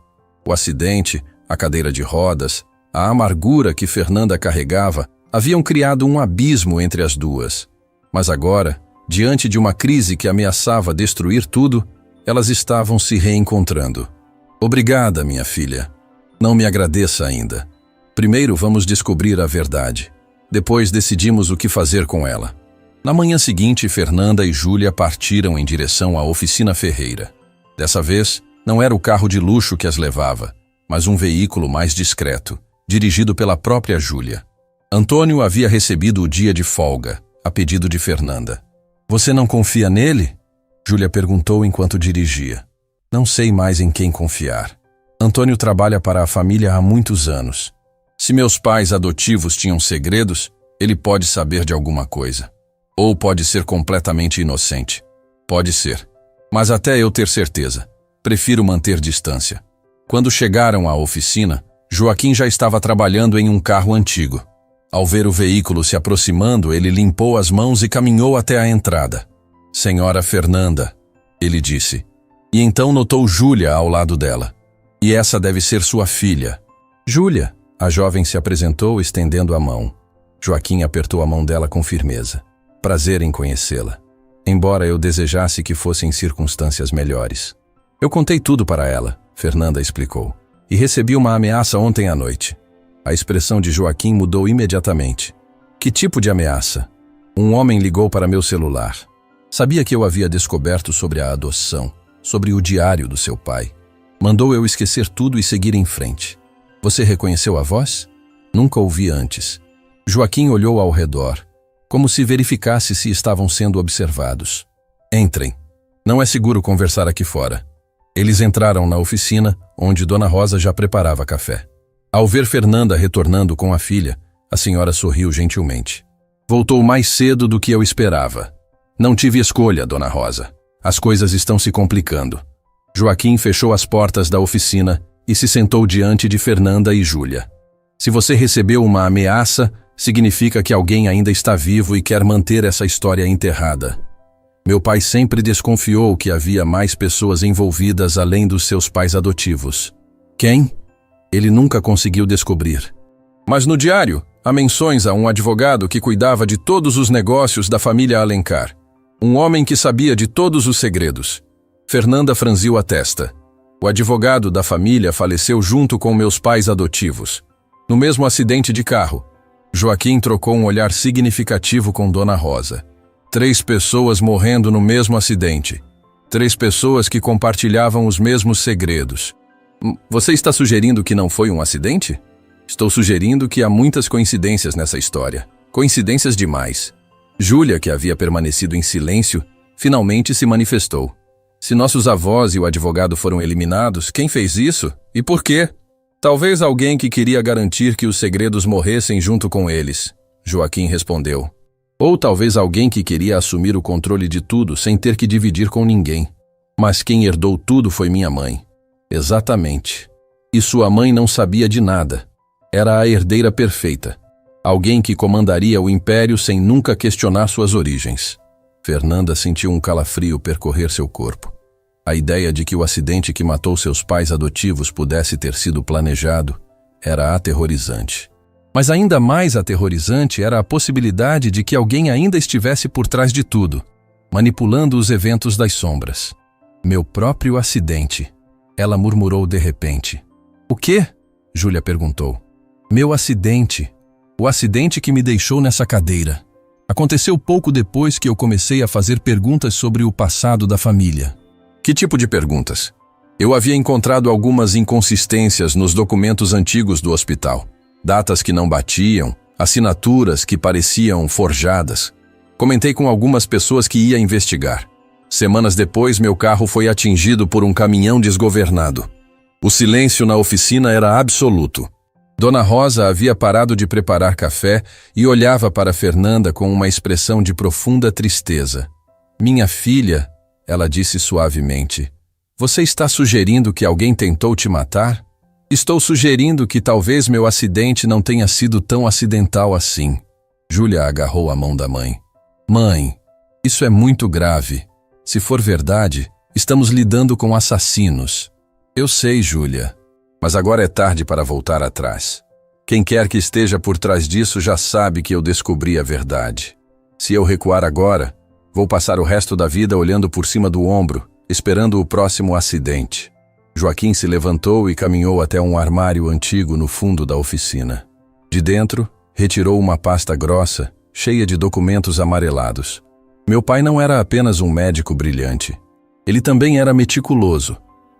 O acidente, a cadeira de rodas, a amargura que Fernanda carregava haviam criado um abismo entre as duas. Mas agora, diante de uma crise que ameaçava destruir tudo, Elas estavam se reencontrando. Obrigada, minha filha. Não me agradeça ainda. Primeiro vamos descobrir a verdade. Depois decidimos o que fazer com ela. Na manhã seguinte, Fernanda e Júlia partiram em direção à oficina ferreira. Dessa vez, não era o carro de luxo que as levava, mas um veículo mais discreto, dirigido pela própria Júlia. Antônio havia recebido o dia de folga, a pedido de Fernanda. Você não confia nele? Júlia perguntou enquanto dirigia. Não sei mais em quem confiar. Antônio trabalha para a família há muitos anos. Se meus pais adotivos tinham segredos, ele pode saber de alguma coisa. Ou pode ser completamente inocente. Pode ser. Mas até eu ter certeza, prefiro manter distância. Quando chegaram à oficina, Joaquim já estava trabalhando em um carro antigo. Ao ver o veículo se aproximando, ele limpou as mãos e caminhou até a entrada. Senhora Fernanda, ele disse. E então notou Júlia ao lado dela. E essa deve ser sua filha. Júlia, a jovem se apresentou estendendo a mão. Joaquim apertou a mão dela com firmeza. Prazer em conhecê-la. Embora eu desejasse que fossem circunstâncias melhores. Eu contei tudo para ela, Fernanda explicou. E recebi uma ameaça ontem à noite. A expressão de Joaquim mudou imediatamente. Que tipo de ameaça? Um homem ligou para meu celular. Sabia que eu havia descoberto sobre a adoção, sobre o diário do seu pai. Mandou eu esquecer tudo e seguir em frente. Você reconheceu a voz? Nunca ouvi antes. Joaquim olhou ao redor, como se verificasse se estavam sendo observados. Entrem. Não é seguro conversar aqui fora. Eles entraram na oficina, onde Dona Rosa já preparava café. Ao ver Fernanda retornando com a filha, a senhora sorriu gentilmente. Voltou mais cedo do que eu esperava. Não tive escolha, Dona Rosa. As coisas estão se complicando. Joaquim fechou as portas da oficina e se sentou diante de Fernanda e Júlia. Se você recebeu uma ameaça, significa que alguém ainda está vivo e quer manter essa história enterrada. Meu pai sempre desconfiou que havia mais pessoas envolvidas além dos seus pais adotivos. Quem? Ele nunca conseguiu descobrir. Mas no diário, há menções a um advogado que cuidava de todos os negócios da família Alencar. Um homem que sabia de todos os segredos. Fernanda franziu a testa. O advogado da família faleceu junto com meus pais adotivos. No mesmo acidente de carro. Joaquim trocou um olhar significativo com Dona Rosa. 3 pessoas morrendo no mesmo acidente. 3 pessoas que compartilhavam os mesmos segredos. Você está sugerindo que não foi um acidente? Estou sugerindo que há muitas coincidências nessa história. Coincidências demais. Júlia, que havia permanecido em silêncio, finalmente se manifestou. Se nossos avós e o advogado foram eliminados, quem fez isso? E por quê? Talvez alguém que queria garantir que os segredos morressem junto com eles, Joaquim respondeu. Ou talvez alguém que queria assumir o controle de tudo sem ter que dividir com ninguém. Mas quem herdou tudo foi minha mãe. Exatamente. E sua mãe não sabia de nada. Era a herdeira perfeita. Alguém que comandaria o império sem nunca questionar suas origens. Fernanda sentiu um calafrio percorrer seu corpo. A ideia de que o acidente que matou seus pais adotivos pudesse ter sido planejado era aterrorizante. Mas ainda mais aterrorizante era a possibilidade de que alguém ainda estivesse por trás de tudo, manipulando os eventos das sombras. Meu próprio acidente, ela murmurou de repente. O quê? Júlia perguntou. Meu acidente. O acidente que me deixou nessa cadeira. Aconteceu pouco depois que eu comecei a fazer perguntas sobre o passado da família. Que tipo de perguntas? Eu havia encontrado algumas inconsistências nos documentos antigos do hospital. Datas que não batiam, assinaturas que pareciam forjadas. Comentei com algumas pessoas que ia investigar. Semanas depois, meu carro foi atingido por um caminhão desgovernado. O silêncio na oficina era absoluto. Dona Rosa havia parado de preparar café e olhava para Fernanda com uma expressão de profunda tristeza. Minha filha, ela disse suavemente, você está sugerindo que alguém tentou te matar? Estou sugerindo que talvez meu acidente não tenha sido tão acidental assim. Júlia agarrou a mão da mãe. Mãe, isso é muito grave. Se for verdade, estamos lidando com assassinos. Eu sei, Júlia. Mas agora é tarde para voltar atrás. Quem quer que esteja por trás disso já sabe que eu descobri a verdade. Se eu recuar agora, vou passar o resto da vida olhando por cima do ombro, esperando o próximo acidente. Joaquim se levantou e caminhou até um armário antigo no fundo da oficina. De dentro, retirou uma pasta grossa, cheia de documentos amarelados. Meu pai não era apenas um médico brilhante. Ele também era meticuloso.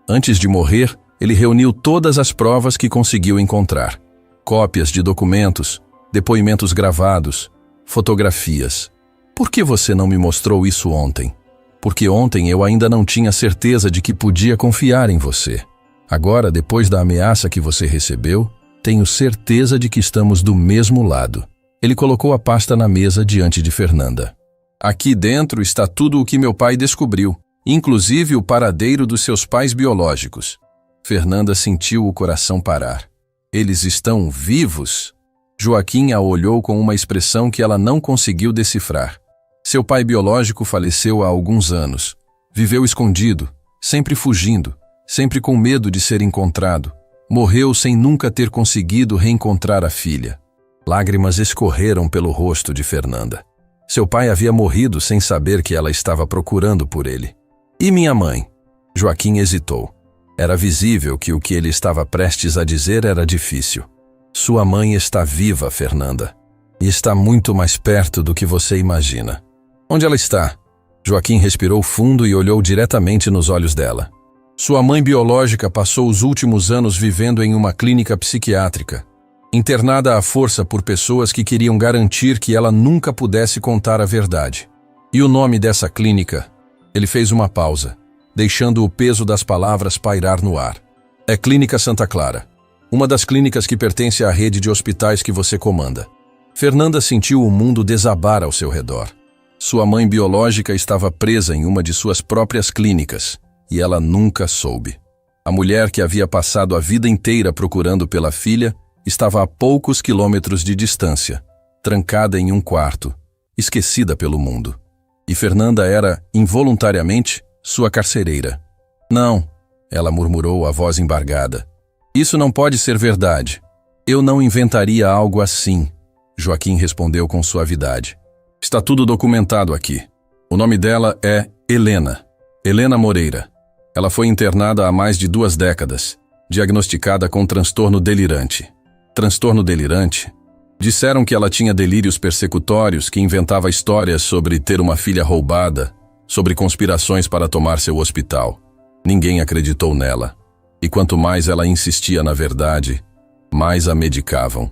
Antes de morrer, ele reuniu todas as provas que conseguiu encontrar. Cópias de documentos, depoimentos gravados, fotografias. Por que você não me mostrou isso ontem? Porque ontem eu ainda não tinha certeza de que podia confiar em você. Agora, depois da ameaça que você recebeu, tenho certeza de que estamos do mesmo lado. Ele colocou a pasta na mesa diante de Fernanda. Aqui dentro está tudo o que meu pai descobriu, inclusive o paradeiro dos seus pais biológicos. Fernanda sentiu o coração parar. Eles estão vivos? Joaquim a olhou com uma expressão que ela não conseguiu decifrar. Seu pai biológico faleceu há alguns anos. Viveu escondido, sempre fugindo, sempre com medo de ser encontrado. Morreu sem nunca ter conseguido reencontrar a filha. Lágrimas escorreram pelo rosto de Fernanda. Seu pai havia morrido sem saber que ela estava procurando por ele. E minha mãe? Joaquim hesitou. Era visível que o que ele estava prestes a dizer era difícil. Sua mãe está viva, Fernanda. E está muito mais perto do que você imagina. Onde ela está? Joaquim respirou fundo e olhou diretamente nos olhos dela. Sua mãe biológica passou os últimos anos vivendo em uma clínica psiquiátrica, internada à força por pessoas que queriam garantir que ela nunca pudesse contar a verdade. E o nome dessa clínica? Ele fez uma pausa, deixando o peso das palavras pairar no ar. É Clínica Santa Clara, uma das clínicas que pertence à rede de hospitais que você comanda. Fernanda sentiu o mundo desabar ao seu redor. Sua mãe biológica estava presa em uma de suas próprias clínicas, e ela nunca soube. A mulher que havia passado a vida inteira procurando pela filha estava a poucos quilômetros de distância, trancada em um quarto, esquecida pelo mundo. E Fernanda era, involuntariamente, sua carcereira. Não, ela murmurou, a voz embargada. Isso não pode ser verdade. Eu não inventaria algo assim, Joaquim respondeu com suavidade. Está tudo documentado aqui. O nome dela é Helena. Helena Moreira. Ela foi internada há mais de 2 décadas, diagnosticada com transtorno delirante. Transtorno delirante? Disseram que ela tinha delírios persecutórios, que inventava histórias sobre ter uma filha roubada, sobre conspirações para tomar seu hospital. Ninguém acreditou nela. E quanto mais ela insistia na verdade, mais a medicavam.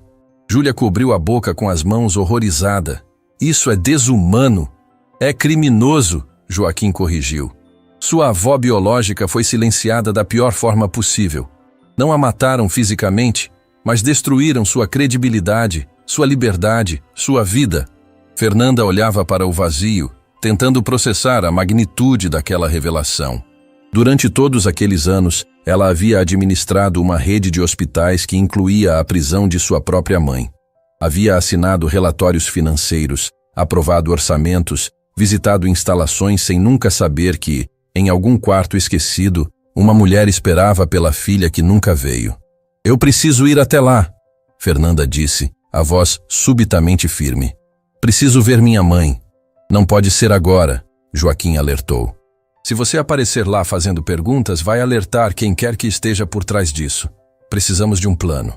Júlia cobriu a boca com as mãos, horrorizada. Isso é desumano. É criminoso, Joaquim corrigiu. Sua avó biológica foi silenciada da pior forma possível. Não a mataram fisicamente, mas destruíram sua credibilidade, sua liberdade, sua vida. Fernanda olhava para o vazio, tentando processar a magnitude daquela revelação. Durante todos aqueles anos, ela havia administrado uma rede de hospitais que incluía a prisão de sua própria mãe. Havia assinado relatórios financeiros, aprovado orçamentos, visitado instalações sem nunca saber que, em algum quarto esquecido, uma mulher esperava pela filha que nunca veio. Eu preciso ir até lá, Fernanda disse, a voz subitamente firme. Preciso ver minha mãe. Não pode ser agora, Joaquim alertou. Se você aparecer lá fazendo perguntas, vai alertar quem quer que esteja por trás disso. Precisamos de um plano.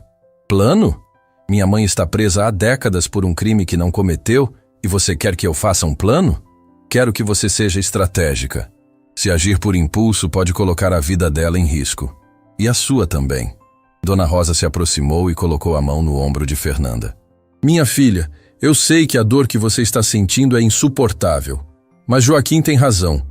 Plano? Minha mãe está presa há décadas por um crime que não cometeu e você quer que eu faça um plano? Quero que você seja estratégica. Se agir por impulso pode colocar a vida dela em risco. E a sua também. Dona Rosa se aproximou e colocou a mão no ombro de Fernanda. Minha filha, eu sei que a dor que você está sentindo é insuportável. Mas Joaquim tem razão.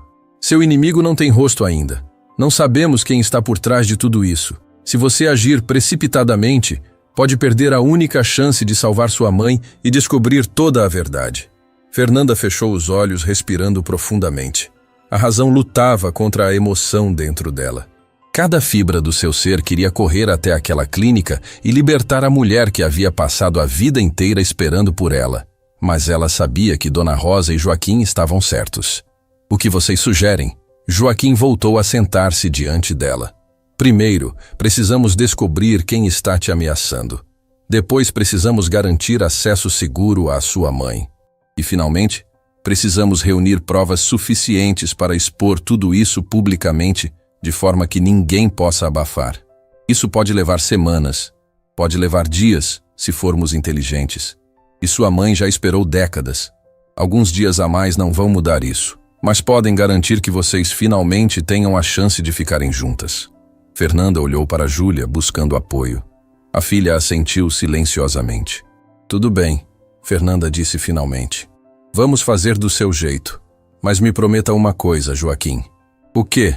Seu inimigo não tem rosto ainda. Não sabemos quem está por trás de tudo isso. Se você agir precipitadamente, pode perder a única chance de salvar sua mãe e descobrir toda a verdade. Fernanda fechou os olhos, respirando profundamente. A razão lutava contra a emoção dentro dela. Cada fibra do seu ser queria correr até aquela clínica e libertar a mulher que havia passado a vida inteira esperando por ela. Mas ela sabia que Dona Rosa e Joaquim estavam certos. O que vocês sugerem? Joaquim voltou a sentar-se diante dela. Primeiro, precisamos descobrir quem está te ameaçando. Depois, precisamos garantir acesso seguro à sua mãe. E, finalmente, Precisamos reunir provas suficientes para expor tudo isso publicamente, de forma que ninguém possa abafar. Isso pode levar semanas, pode levar dias, se formos inteligentes. E sua mãe já esperou décadas. Alguns dias a mais não vão mudar isso, mas podem garantir que vocês finalmente tenham a chance de ficarem juntas. Fernanda olhou para Júlia, buscando apoio. A filha assentiu silenciosamente. Tudo bem, Fernanda disse finalmente. Vamos fazer do seu jeito. Mas me prometa uma coisa, Joaquim. O quê?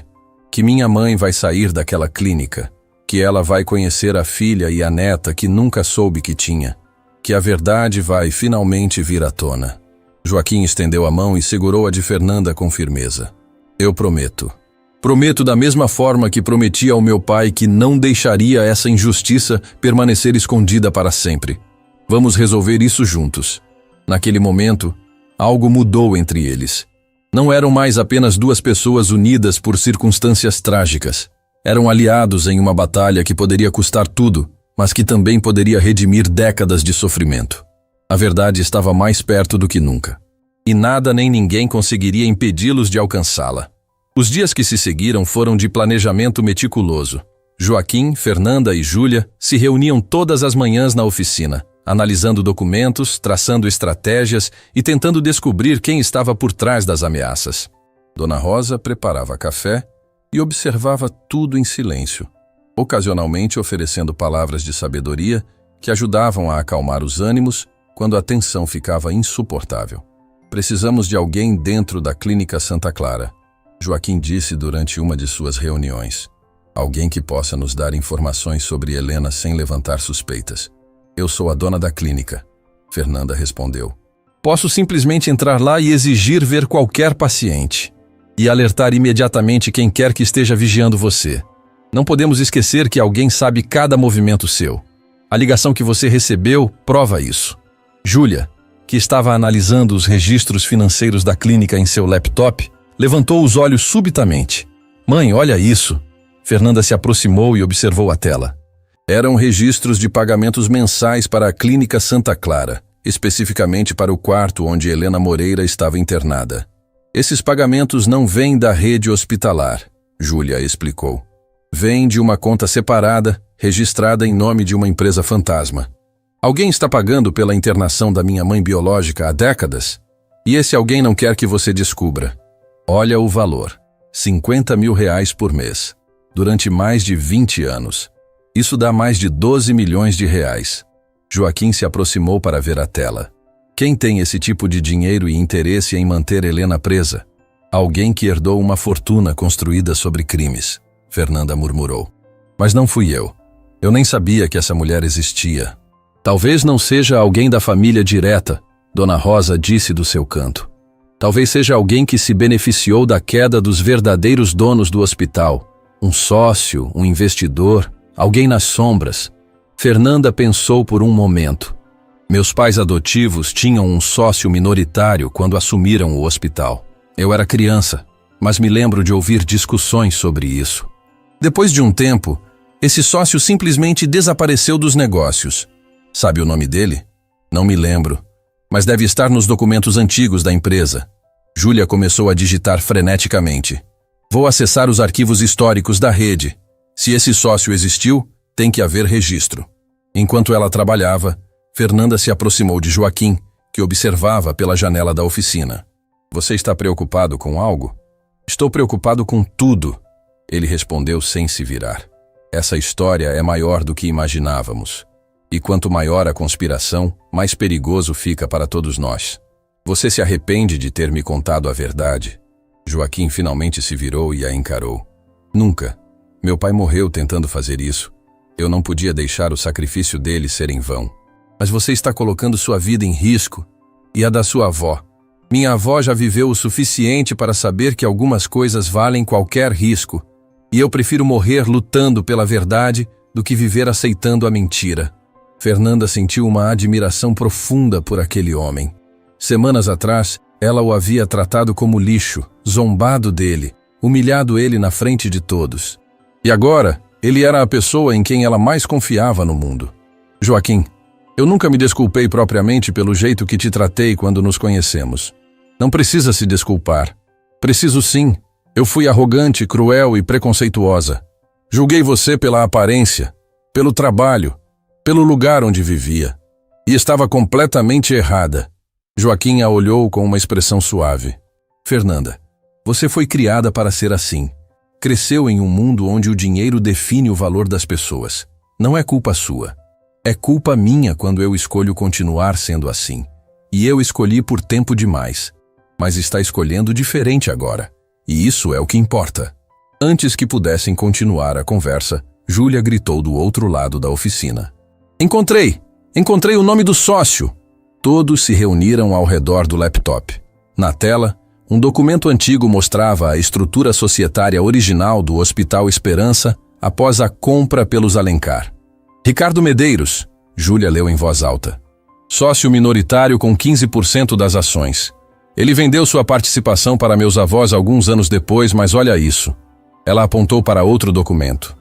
Que minha mãe vai sair daquela clínica. Que ela vai conhecer a filha e a neta que nunca soube que tinha. Que a verdade vai finalmente vir à tona. Joaquim estendeu a mão e segurou a de Fernanda com firmeza. Eu prometo. Prometo da mesma forma que prometi ao meu pai que não deixaria essa injustiça permanecer escondida para sempre. Vamos resolver isso juntos. Naquele momento, algo mudou entre eles. Não eram mais apenas duas pessoas unidas por circunstâncias trágicas. Eram aliados em uma batalha que poderia custar tudo, mas que também poderia redimir décadas de sofrimento. A verdade estava mais perto do que nunca. E nada nem ninguém conseguiria impedi-los de alcançá-la. Os dias que se seguiram foram de planejamento meticuloso. Joaquim, Fernanda e Júlia se reuniam todas as manhãs na oficina, analisando documentos, traçando estratégias e tentando descobrir quem estava por trás das ameaças. Dona Rosa preparava café e observava tudo em silêncio, ocasionalmente oferecendo palavras de sabedoria que ajudavam a acalmar os ânimos quando a tensão ficava insuportável. Precisamos de alguém dentro da Clínica Santa Clara, Joaquim disse durante uma de suas reuniões. Alguém que possa nos dar informações sobre Helena sem levantar suspeitas. Eu sou a dona da clínica, Fernanda respondeu. Posso simplesmente entrar lá e exigir ver qualquer paciente. E alertar imediatamente quem quer que esteja vigiando você. Não podemos esquecer que alguém sabe cada movimento seu. A ligação que você recebeu prova isso. Júlia, que estava analisando os registros financeiros da clínica em seu laptop, levantou os olhos subitamente. Mãe, olha isso. Fernanda se aproximou e observou a tela. Eram registros de pagamentos mensais para a Clínica Santa Clara, especificamente para o quarto onde Helena Moreira estava internada. Esses pagamentos não vêm da rede hospitalar, Júlia explicou. Vêm de uma conta separada, registrada em nome de uma empresa fantasma. Alguém está pagando pela internação da minha mãe biológica há décadas? E esse alguém não quer que você descubra. Olha o valor, R$50 mil por mês, durante mais de 20 anos. Isso dá mais de 12 milhões de reais. Joaquim se aproximou para ver a tela. Quem tem esse tipo de dinheiro e interesse em manter Helena presa? Alguém que herdou uma fortuna construída sobre crimes, Fernanda murmurou. Mas não fui eu. Eu nem sabia que essa mulher existia. Talvez não seja alguém da família direta, Dona Rosa disse do seu canto. Talvez seja alguém que se beneficiou da queda dos verdadeiros donos do hospital. Um sócio, um investidor, alguém nas sombras. Fernanda pensou por um momento. Meus pais adotivos tinham um sócio minoritário quando assumiram o hospital. Eu era criança, mas me lembro de ouvir discussões sobre isso. Depois de um tempo, esse sócio simplesmente desapareceu dos negócios. Sabe o nome dele? Não me lembro, mas deve estar nos documentos antigos da empresa. Júlia começou a digitar freneticamente. Vou acessar os arquivos históricos da rede. Se esse sócio existiu, tem que haver registro. Enquanto ela trabalhava, Fernanda se aproximou de Joaquim, que observava pela janela da oficina. Você está preocupado com algo? Estou preocupado com tudo, ele respondeu sem se virar. Essa história é maior do que imaginávamos. E quanto maior a conspiração, mais perigoso fica para todos nós. Você se arrepende de ter me contado a verdade? Joaquim finalmente se virou e a encarou. Nunca. Meu pai morreu tentando fazer isso. Eu não podia deixar o sacrifício dele ser em vão. Mas você está colocando sua vida em risco. E a da sua avó. Minha avó já viveu o suficiente para saber que algumas coisas valem qualquer risco. E eu prefiro morrer lutando pela verdade do que viver aceitando a mentira. Fernanda sentiu uma admiração profunda por aquele homem. Semanas atrás, ela o havia tratado como lixo, zombado dele, humilhado ele na frente de todos. E agora, ele era a pessoa em quem ela mais confiava no mundo. Joaquim, eu nunca me desculpei propriamente pelo jeito que te tratei quando nos conhecemos. Não precisa se desculpar. Preciso sim. Eu fui arrogante, cruel e preconceituosa. Julguei você pela aparência, pelo trabalho, pelo lugar onde vivia. E estava completamente errada. Joaquim a olhou com uma expressão suave. Fernanda, você foi criada para ser assim. Cresceu em um mundo onde o dinheiro define o valor das pessoas. Não é culpa sua. É culpa minha quando eu escolho continuar sendo assim. E eu escolhi por tempo demais. Mas está escolhendo diferente agora. E isso é o que importa. Antes que pudessem continuar a conversa, Júlia gritou do outro lado da oficina. Encontrei! Encontrei o nome do sócio! Todos se reuniram ao redor do laptop. Na tela, um documento antigo mostrava a estrutura societária original do Hospital Esperança após a compra pelos Alencar. Ricardo Medeiros, Júlia leu em voz alta. Sócio minoritário com 15% das ações. Ele vendeu sua participação para meus avós alguns anos depois, mas olha isso. Ela apontou para outro documento.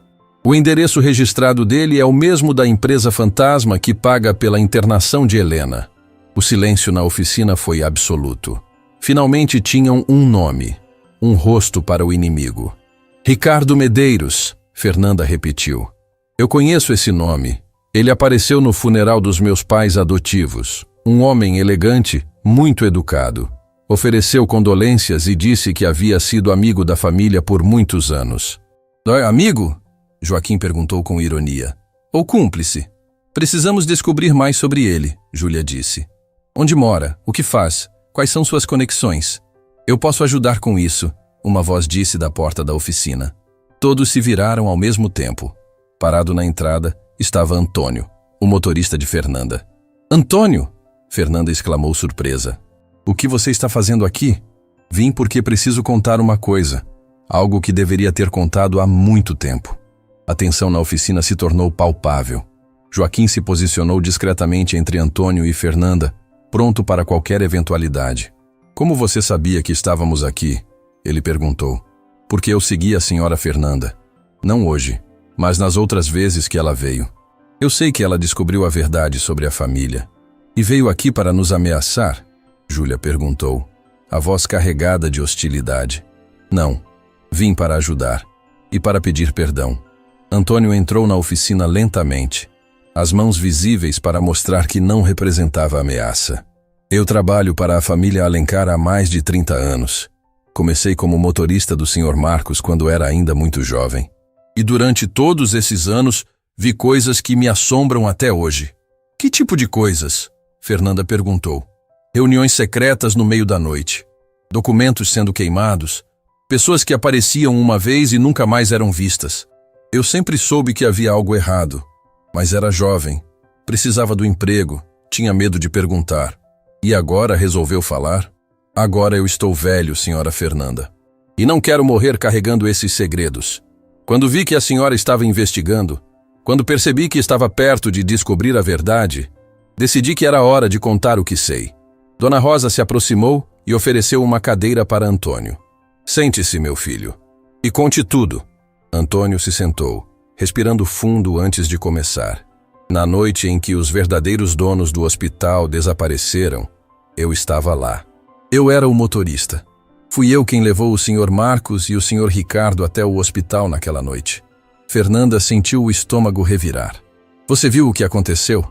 O endereço registrado dele é o mesmo da empresa fantasma que paga pela internação de Helena. O silêncio na oficina foi absoluto. Finalmente tinham um nome, um rosto para o inimigo. Ricardo Medeiros, Fernanda repetiu. Eu conheço esse nome. Ele apareceu no funeral dos meus pais adotivos. Um homem elegante, muito educado. Ofereceu condolências e disse que havia sido amigo da família por muitos anos. Amigo? Joaquim perguntou com ironia. Ou cúmplice? Precisamos descobrir mais sobre ele, Júlia disse. Onde mora? O que faz? Quais são suas conexões? Eu posso ajudar com isso, uma voz disse da porta da oficina. Todos se viraram ao mesmo tempo. Parado na entrada estava Antônio, o motorista de Fernanda. Antônio! Fernanda exclamou surpresa. O que você está fazendo aqui? Vim porque preciso contar uma coisa. Algo que deveria ter contado há muito tempo. A tensão na oficina se tornou palpável. Joaquim se posicionou discretamente entre Antônio e Fernanda, pronto para qualquer eventualidade. Como você sabia que estávamos aqui? Ele perguntou. Porque eu segui a senhora Fernanda. Não hoje, mas nas outras vezes que ela veio. Eu sei que ela descobriu a verdade sobre a família. E veio aqui para nos ameaçar? Júlia perguntou, a voz carregada de hostilidade. Não, vim para ajudar. E para pedir perdão. Antônio entrou na oficina lentamente, as mãos visíveis para mostrar que não representava ameaça. Eu trabalho para a família Alencar há mais de 30 anos. Comecei como motorista do Sr. Marcos quando era ainda muito jovem. E durante todos esses anos, vi coisas que me assombram até hoje. Que tipo de coisas? Fernanda perguntou. Reuniões secretas no meio da noite. Documentos sendo queimados. Pessoas que apareciam uma vez e nunca mais eram vistas. Eu sempre soube que havia algo errado. Mas era jovem. Precisava do emprego. Tinha medo de perguntar. E agora resolveu falar? Agora eu estou velho, senhora Fernanda. E não quero morrer carregando esses segredos. Quando vi que a senhora estava investigando, quando percebi que estava perto de descobrir a verdade, decidi que era hora de contar o que sei. Dona Rosa se aproximou e ofereceu uma cadeira para Antônio. Sente-se, meu filho. E conte tudo. Antônio se sentou, respirando fundo antes de começar. Na noite em que os verdadeiros donos do hospital desapareceram, eu estava lá. Eu era o motorista. Fui eu quem levou o Sr. Marcos e o Sr. Ricardo até o hospital naquela noite. Fernanda sentiu o estômago revirar. Você viu o que aconteceu?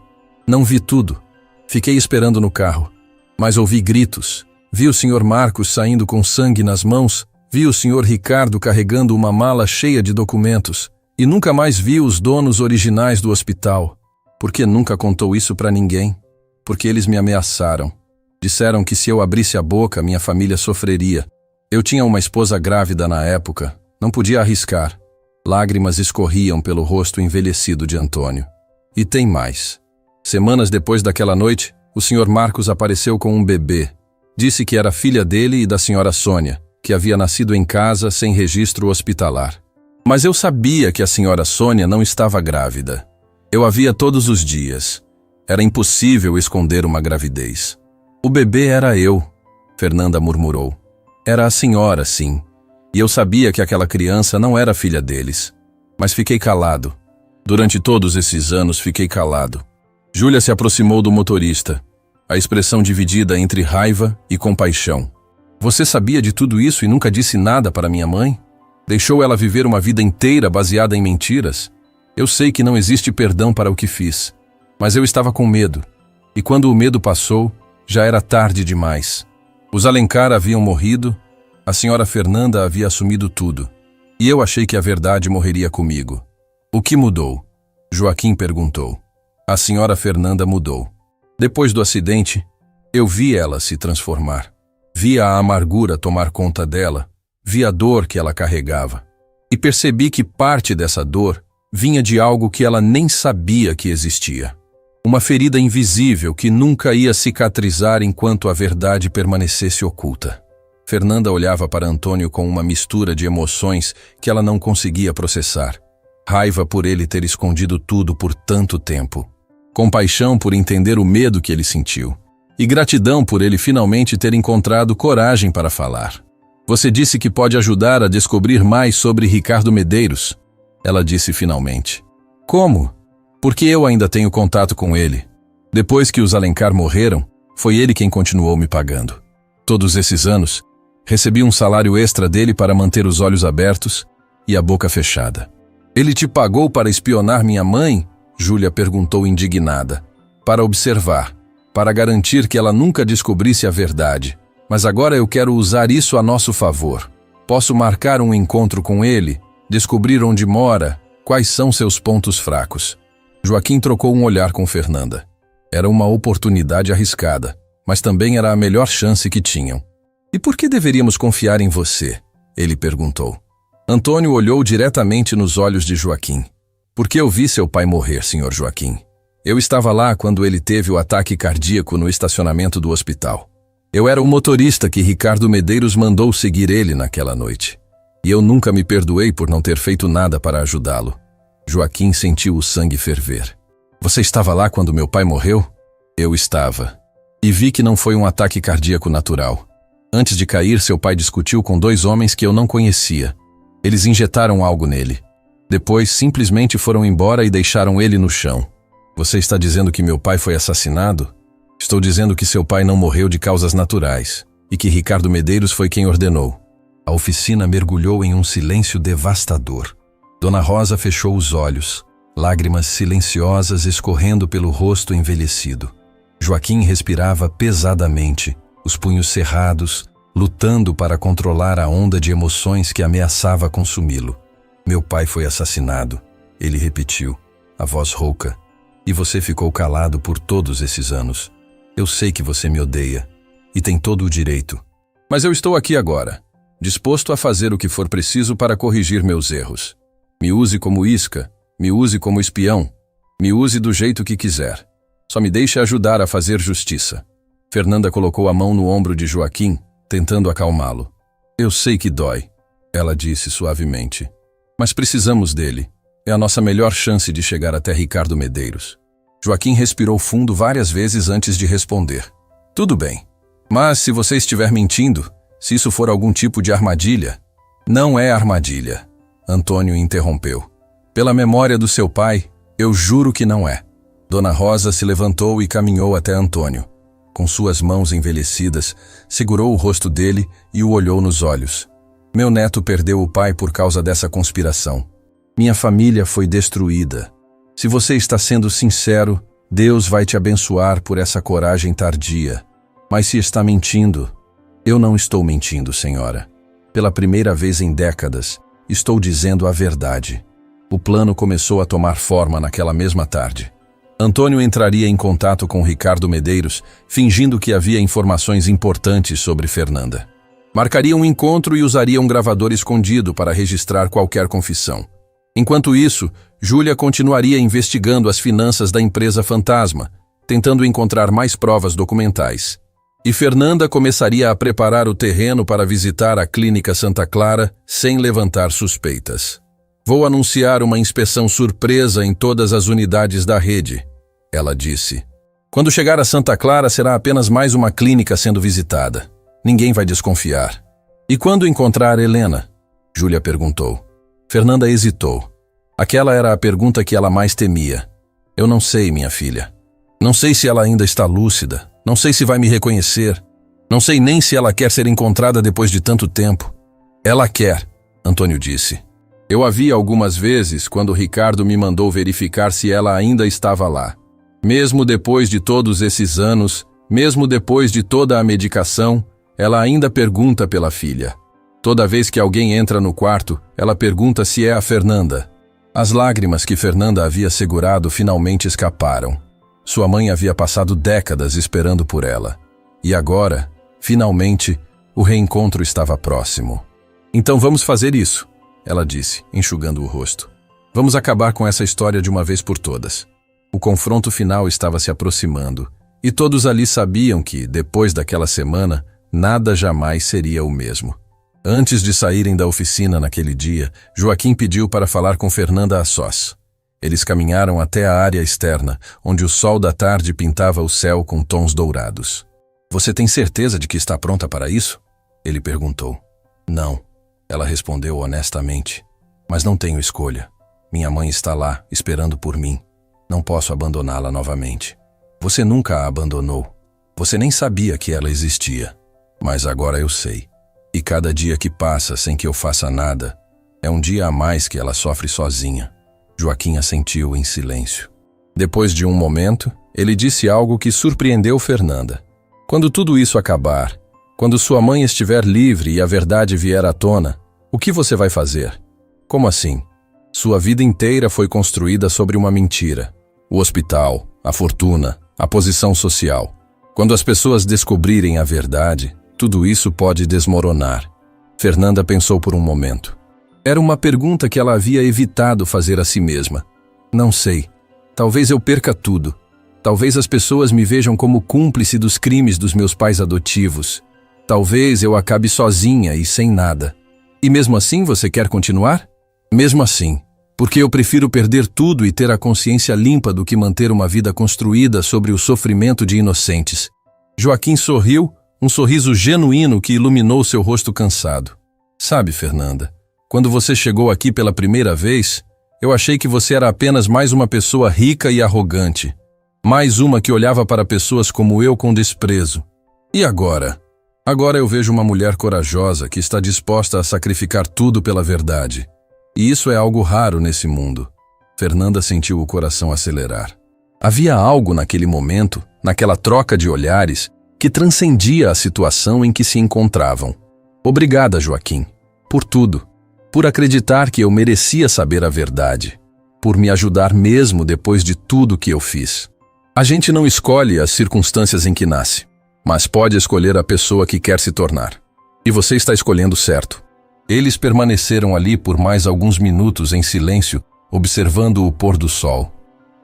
Não vi tudo. Fiquei esperando no carro. Mas ouvi gritos. Vi o Sr. Marcos saindo com sangue nas mãos. Vi o Sr. Ricardo carregando uma mala cheia de documentos. E nunca mais vi os donos originais do hospital. Por que nunca contou isso para ninguém? Porque eles me ameaçaram. Disseram que se eu abrisse a boca, minha família sofreria. Eu tinha uma esposa grávida na época. Não podia arriscar. Lágrimas escorriam pelo rosto envelhecido de Antônio. E tem mais. Semanas depois daquela noite, o Sr. Marcos apareceu com um bebê. Disse que era filha dele e da senhora Sônia, que havia nascido em casa sem registro hospitalar. Mas eu sabia que a senhora Sônia não estava grávida. Eu a via todos os dias. Era impossível esconder uma gravidez. O bebê era eu, Fernanda murmurou. Era a senhora, sim. E eu sabia que aquela criança não era filha deles. Mas fiquei calado. Durante todos esses anos fiquei calado. Júlia se aproximou do motorista, a expressão dividida entre raiva e compaixão. Você sabia de tudo isso e nunca disse nada para minha mãe? Deixou ela viver uma vida inteira baseada em mentiras? Eu sei que não existe perdão para o que fiz, mas eu estava com medo. E quando o medo passou, já era tarde demais. Os Alencar haviam morrido, a senhora Fernanda havia assumido tudo. E eu achei que a verdade morreria comigo. O que mudou? Joaquim perguntou. A senhora Fernanda mudou. Depois do acidente, eu vi ela se transformar. Vi a amargura tomar conta dela, vi a dor que ela carregava. E percebi que parte dessa dor vinha de algo que ela nem sabia que existia. Uma ferida invisível que nunca ia cicatrizar enquanto a verdade permanecesse oculta. Fernanda olhava para Antônio com uma mistura de emoções que ela não conseguia processar. Raiva por ele ter escondido tudo por tanto tempo. Compaixão por entender o medo que ele sentiu. E gratidão por ele finalmente ter encontrado coragem para falar. Você disse que pode ajudar a descobrir mais sobre Ricardo Medeiros, ela disse finalmente. Como? Porque eu ainda tenho contato com ele. Depois que os Alencar morreram, foi ele quem continuou me pagando. Todos esses anos, recebi um salário extra dele para manter os olhos abertos e a boca fechada. Ele te pagou para espionar minha mãe? Júlia perguntou indignada. Para observar, para garantir que ela nunca descobrisse a verdade. Mas agora eu quero usar isso a nosso favor. Posso marcar um encontro com ele, descobrir onde mora, quais são seus pontos fracos. Joaquim trocou um olhar com Fernanda. Era uma oportunidade arriscada, mas também era a melhor chance que tinham. E por que deveríamos confiar em você? Ele perguntou. Antônio olhou diretamente nos olhos de Joaquim. Porque eu vi seu pai morrer, senhor Joaquim. Eu estava lá quando ele teve o ataque cardíaco no estacionamento do hospital. Eu era o motorista que Ricardo Medeiros mandou seguir ele naquela noite. E eu nunca me perdoei por não ter feito nada para ajudá-lo. Joaquim sentiu o sangue ferver. Você estava lá quando meu pai morreu? Eu estava. E vi que não foi um ataque cardíaco natural. Antes de cair, seu pai discutiu com 2 homens que eu não conhecia. Eles injetaram algo nele. Depois, simplesmente foram embora e deixaram ele no chão. Você está dizendo que meu pai foi assassinado? Estou dizendo que seu pai não morreu de causas naturais e que Ricardo Medeiros foi quem ordenou. A oficina mergulhou em um silêncio devastador. Dona Rosa fechou os olhos, lágrimas silenciosas escorrendo pelo rosto envelhecido. Joaquim respirava pesadamente, os punhos cerrados, lutando para controlar a onda de emoções que ameaçava consumi-lo. Meu pai foi assassinado, ele repetiu, a voz rouca. E você ficou calado por todos esses anos. Eu sei que você me odeia, e tem todo o direito. Mas eu estou aqui agora, disposto a fazer o que for preciso para corrigir meus erros. Me use como isca, me use como espião, me use do jeito que quiser. Só me deixe ajudar a fazer justiça. Fernanda colocou a mão no ombro de Joaquim, tentando acalmá-lo. Eu sei que dói, ela disse suavemente. Mas precisamos dele. É a nossa melhor chance de chegar até Ricardo Medeiros. Joaquim respirou fundo várias vezes antes de responder. Tudo bem. Mas se você estiver mentindo, se isso for algum tipo de armadilha... Não é armadilha, Antônio interrompeu. Pela memória do seu pai, eu juro que não é. Dona Rosa se levantou e caminhou até Antônio. Com suas mãos envelhecidas, segurou o rosto dele e o olhou nos olhos. Meu neto perdeu o pai por causa dessa conspiração. Minha família foi destruída. Se você está sendo sincero, Deus vai te abençoar por essa coragem tardia. Mas se está mentindo, eu não estou mentindo, senhora. Pela primeira vez em décadas, estou dizendo a verdade. O plano começou a tomar forma naquela mesma tarde. Antônio entraria em contato com Ricardo Medeiros, fingindo que havia informações importantes sobre Fernanda. Marcaria um encontro e usaria um gravador escondido para registrar qualquer confissão. Enquanto isso, Júlia continuaria investigando as finanças da empresa fantasma, tentando encontrar mais provas documentais. E Fernanda começaria a preparar o terreno para visitar a Clínica Santa Clara sem levantar suspeitas. Vou anunciar uma inspeção surpresa em todas as unidades da rede, ela disse. Quando chegar a Santa Clara, será apenas mais uma clínica sendo visitada. Ninguém vai desconfiar. E quando encontrar Helena? Júlia perguntou. Fernanda hesitou. Aquela era a pergunta que ela mais temia. Eu não sei, minha filha. Não sei se ela ainda está lúcida. Não sei se vai me reconhecer. Não sei nem se ela quer ser encontrada depois de tanto tempo. Ela quer, Antônio disse. Eu a vi algumas vezes quando Ricardo me mandou verificar se ela ainda estava lá. Mesmo depois de todos esses anos, mesmo depois de toda a medicação, ela ainda pergunta pela filha. Toda vez que alguém entra no quarto, ela pergunta se é a Fernanda. As lágrimas que Fernanda havia segurado finalmente escaparam. Sua mãe havia passado décadas esperando por ela. E agora, finalmente, o reencontro estava próximo. Então vamos fazer isso, ela disse, enxugando o rosto. Vamos acabar com essa história de uma vez por todas. O confronto final estava se aproximando, e todos ali sabiam que, depois daquela semana, nada jamais seria o mesmo. Antes de saírem da oficina naquele dia, Joaquim pediu para falar com Fernanda a sós. Eles caminharam até a área externa, onde o sol da tarde pintava o céu com tons dourados. Você tem certeza de que está pronta para isso? Ele perguntou. Não, ela respondeu honestamente. Mas não tenho escolha. Minha mãe está lá, esperando por mim. Não posso abandoná-la novamente. Você nunca a abandonou. Você nem sabia que ela existia. Mas agora eu sei. E cada dia que passa sem que eu faça nada, é um dia a mais que ela sofre sozinha. Joaquim assentiu em silêncio. Depois de um momento, ele disse algo que surpreendeu Fernanda. Quando tudo isso acabar, quando sua mãe estiver livre e a verdade vier à tona, o que você vai fazer? Como assim? Sua vida inteira foi construída sobre uma mentira. O hospital, a fortuna, a posição social. Quando as pessoas descobrirem a verdade, tudo isso pode desmoronar. Fernanda pensou por um momento. Era uma pergunta que ela havia evitado fazer a si mesma. Não sei. Talvez eu perca tudo. Talvez as pessoas me vejam como cúmplice dos crimes dos meus pais adotivos. Talvez eu acabe sozinha e sem nada. E mesmo assim você quer continuar? Mesmo assim. Porque eu prefiro perder tudo e ter a consciência limpa do que manter uma vida construída sobre o sofrimento de inocentes. Joaquim sorriu, um sorriso genuíno que iluminou seu rosto cansado. Sabe, Fernanda, quando você chegou aqui pela primeira vez, eu achei que você era apenas mais uma pessoa rica e arrogante. Mais uma que olhava para pessoas como eu com desprezo. E agora? Agora eu vejo uma mulher corajosa que está disposta a sacrificar tudo pela verdade. E isso é algo raro nesse mundo. Fernanda sentiu o coração acelerar. Havia algo naquele momento, naquela troca de olhares, que transcendia a situação em que se encontravam. Obrigada, Joaquim, por tudo. Por acreditar que eu merecia saber a verdade. Por me ajudar mesmo depois de tudo que eu fiz. A gente não escolhe as circunstâncias em que nasce, mas pode escolher a pessoa que quer se tornar. E você está escolhendo certo. Eles permaneceram ali por mais alguns minutos em silêncio, observando o pôr do sol.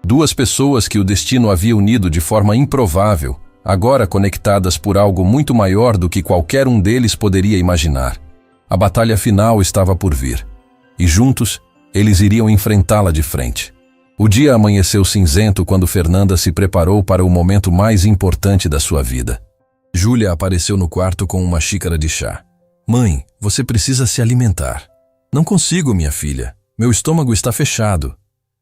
Duas pessoas que o destino havia unido de forma improvável, agora conectadas por algo muito maior do que qualquer um deles poderia imaginar. A batalha final estava por vir, e juntos eles iriam enfrentá-la de frente. O dia amanheceu cinzento quando Fernanda se preparou para o momento mais importante da sua vida. Júlia apareceu no quarto com uma xícara de chá. Mãe, você precisa se alimentar. Não consigo, minha filha. Meu estômago está fechado.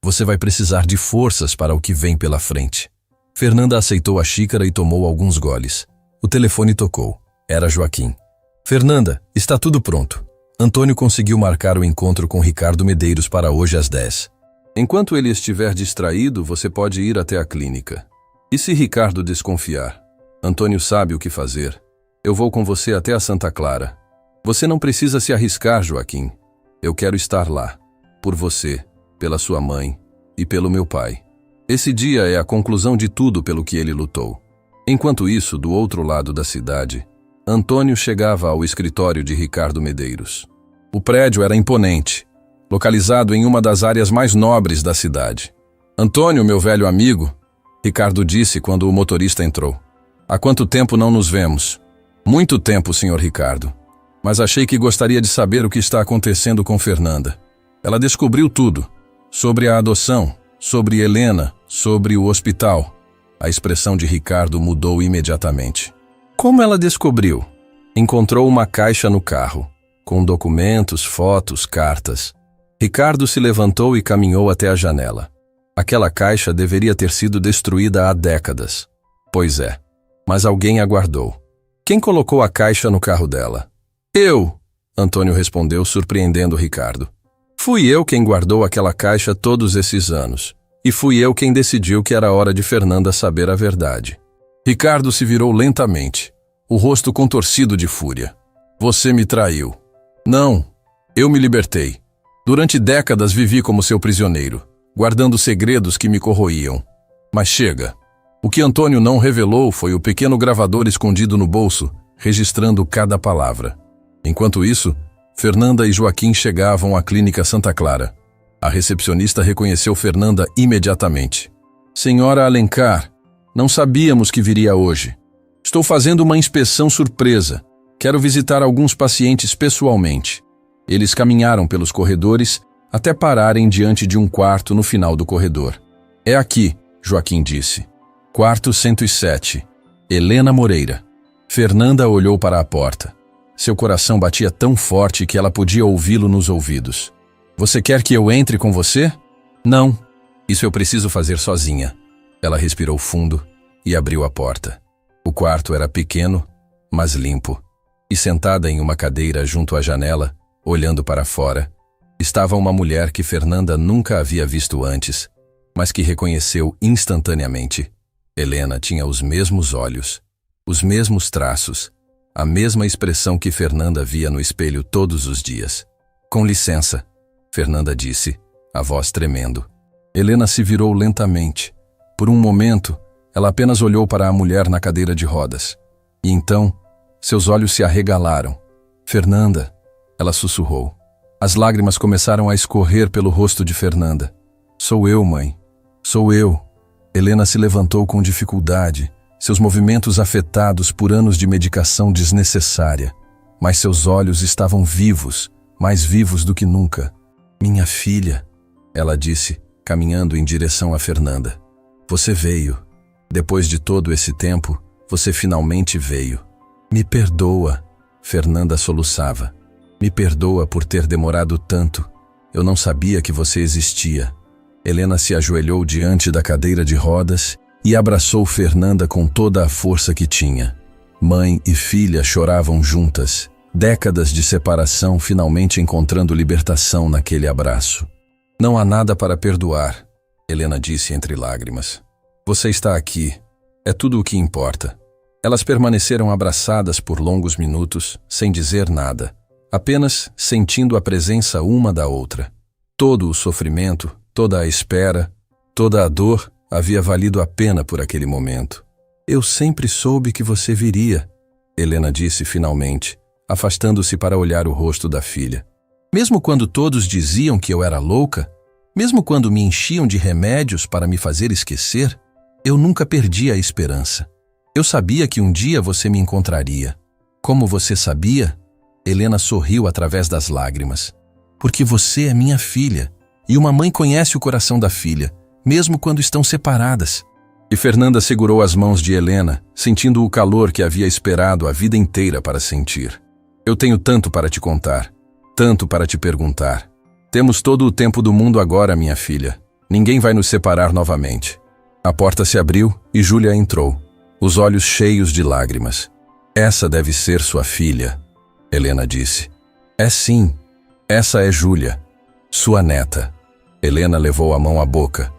Você vai precisar de forças para o que vem pela frente. Fernanda aceitou a xícara e tomou alguns goles. O telefone tocou. Era Joaquim. Fernanda, está tudo pronto. Antônio conseguiu marcar o encontro com Ricardo Medeiros para hoje às 10. Enquanto ele estiver distraído, você pode ir até a clínica. E se Ricardo desconfiar? Antônio sabe o que fazer. Eu vou com você até a Santa Clara. Você não precisa se arriscar, Joaquim. Eu quero estar lá. Por você, pela sua mãe e pelo meu pai. Esse dia é a conclusão de tudo pelo que ele lutou. Enquanto isso, do outro lado da cidade, Antônio chegava ao escritório de Ricardo Medeiros. O prédio era imponente, localizado em uma das áreas mais nobres da cidade. Antônio, meu velho amigo, Ricardo disse quando o motorista entrou. Há quanto tempo não nos vemos? Muito tempo, senhor Ricardo. Mas achei que gostaria de saber o que está acontecendo com Fernanda. Ela descobriu tudo. Sobre a adoção, sobre Helena, sobre o hospital. A expressão de Ricardo mudou imediatamente. Como ela descobriu? Encontrou uma caixa no carro, com documentos, fotos, cartas. Ricardo se levantou e caminhou até a janela. Aquela caixa deveria ter sido destruída há décadas. Pois é, mas alguém a guardou. Quem colocou a caixa no carro dela? Eu, Antônio respondeu, surpreendendo Ricardo. Fui eu quem guardou aquela caixa todos esses anos. E fui eu quem decidiu que era hora de Fernanda saber a verdade. Ricardo se virou lentamente, o rosto contorcido de fúria. Você me traiu. Não, eu me libertei. Durante décadas vivi como seu prisioneiro, guardando segredos que me corroíam. Mas chega. O que Antônio não revelou foi o pequeno gravador escondido no bolso, registrando cada palavra. Enquanto isso, Fernanda e Joaquim chegavam à Clínica Santa Clara. A recepcionista reconheceu Fernanda imediatamente. Senhora Alencar, não sabíamos que viria hoje. Estou fazendo uma inspeção surpresa. Quero visitar alguns pacientes pessoalmente. Eles caminharam pelos corredores até pararem diante de um quarto no final do corredor. É aqui, Joaquim disse. Quarto 107. Helena Moreira. Fernanda olhou para a porta. Seu coração batia tão forte que ela podia ouvi-lo nos ouvidos. Você quer que eu entre com você? Não. Isso eu preciso fazer sozinha. Ela respirou fundo e abriu a porta. O quarto era pequeno, mas limpo. E sentada em uma cadeira junto à janela, olhando para fora, estava uma mulher que Fernanda nunca havia visto antes, mas que reconheceu instantaneamente. Helena tinha os mesmos olhos, os mesmos traços, a mesma expressão que Fernanda via no espelho todos os dias. Com licença, Fernanda disse, a voz tremendo. Helena se virou lentamente. Por um momento, ela apenas olhou para a mulher na cadeira de rodas. E então, seus olhos se arregalaram. Fernanda, ela sussurrou. As lágrimas começaram a escorrer pelo rosto de Fernanda. Sou eu, mãe. Sou eu. Helena se levantou com dificuldade, seus movimentos afetados por anos de medicação desnecessária. Mas seus olhos estavam vivos, mais vivos do que nunca. Minha filha, ela disse, caminhando em direção a Fernanda. Você veio. Depois de todo esse tempo, você finalmente veio. Me perdoa, Fernanda soluçava. Me perdoa por ter demorado tanto. Eu não sabia que você existia. Helena se ajoelhou diante da cadeira de rodas e abraçou Fernanda com toda a força que tinha. Mãe e filha choravam juntas. Décadas de separação finalmente encontrando libertação naquele abraço. Não há nada para perdoar, Helena disse entre lágrimas. Você está aqui. É tudo o que importa. Elas permaneceram abraçadas por longos minutos, sem dizer nada, apenas sentindo a presença uma da outra. Todo o sofrimento, toda a espera, toda a dor havia valido a pena por aquele momento. Eu sempre soube que você viria, Helena disse finalmente, afastando-se para olhar o rosto da filha. Mesmo quando todos diziam que eu era louca, mesmo quando me enchiam de remédios para me fazer esquecer, eu nunca perdi a esperança. Eu sabia que um dia você me encontraria. Como você sabia? Helena sorriu através das lágrimas. Porque você é minha filha, e uma mãe conhece o coração da filha, mesmo quando estão separadas. E Fernanda segurou as mãos de Helena, sentindo o calor que havia esperado a vida inteira para sentir. Eu tenho tanto para te contar, tanto para te perguntar. Temos todo o tempo do mundo agora, minha filha. Ninguém vai nos separar novamente. A porta se abriu e Júlia entrou, os olhos cheios de lágrimas. Essa deve ser sua filha, Helena disse. É sim, essa é Júlia, sua neta. Helena levou a mão à boca.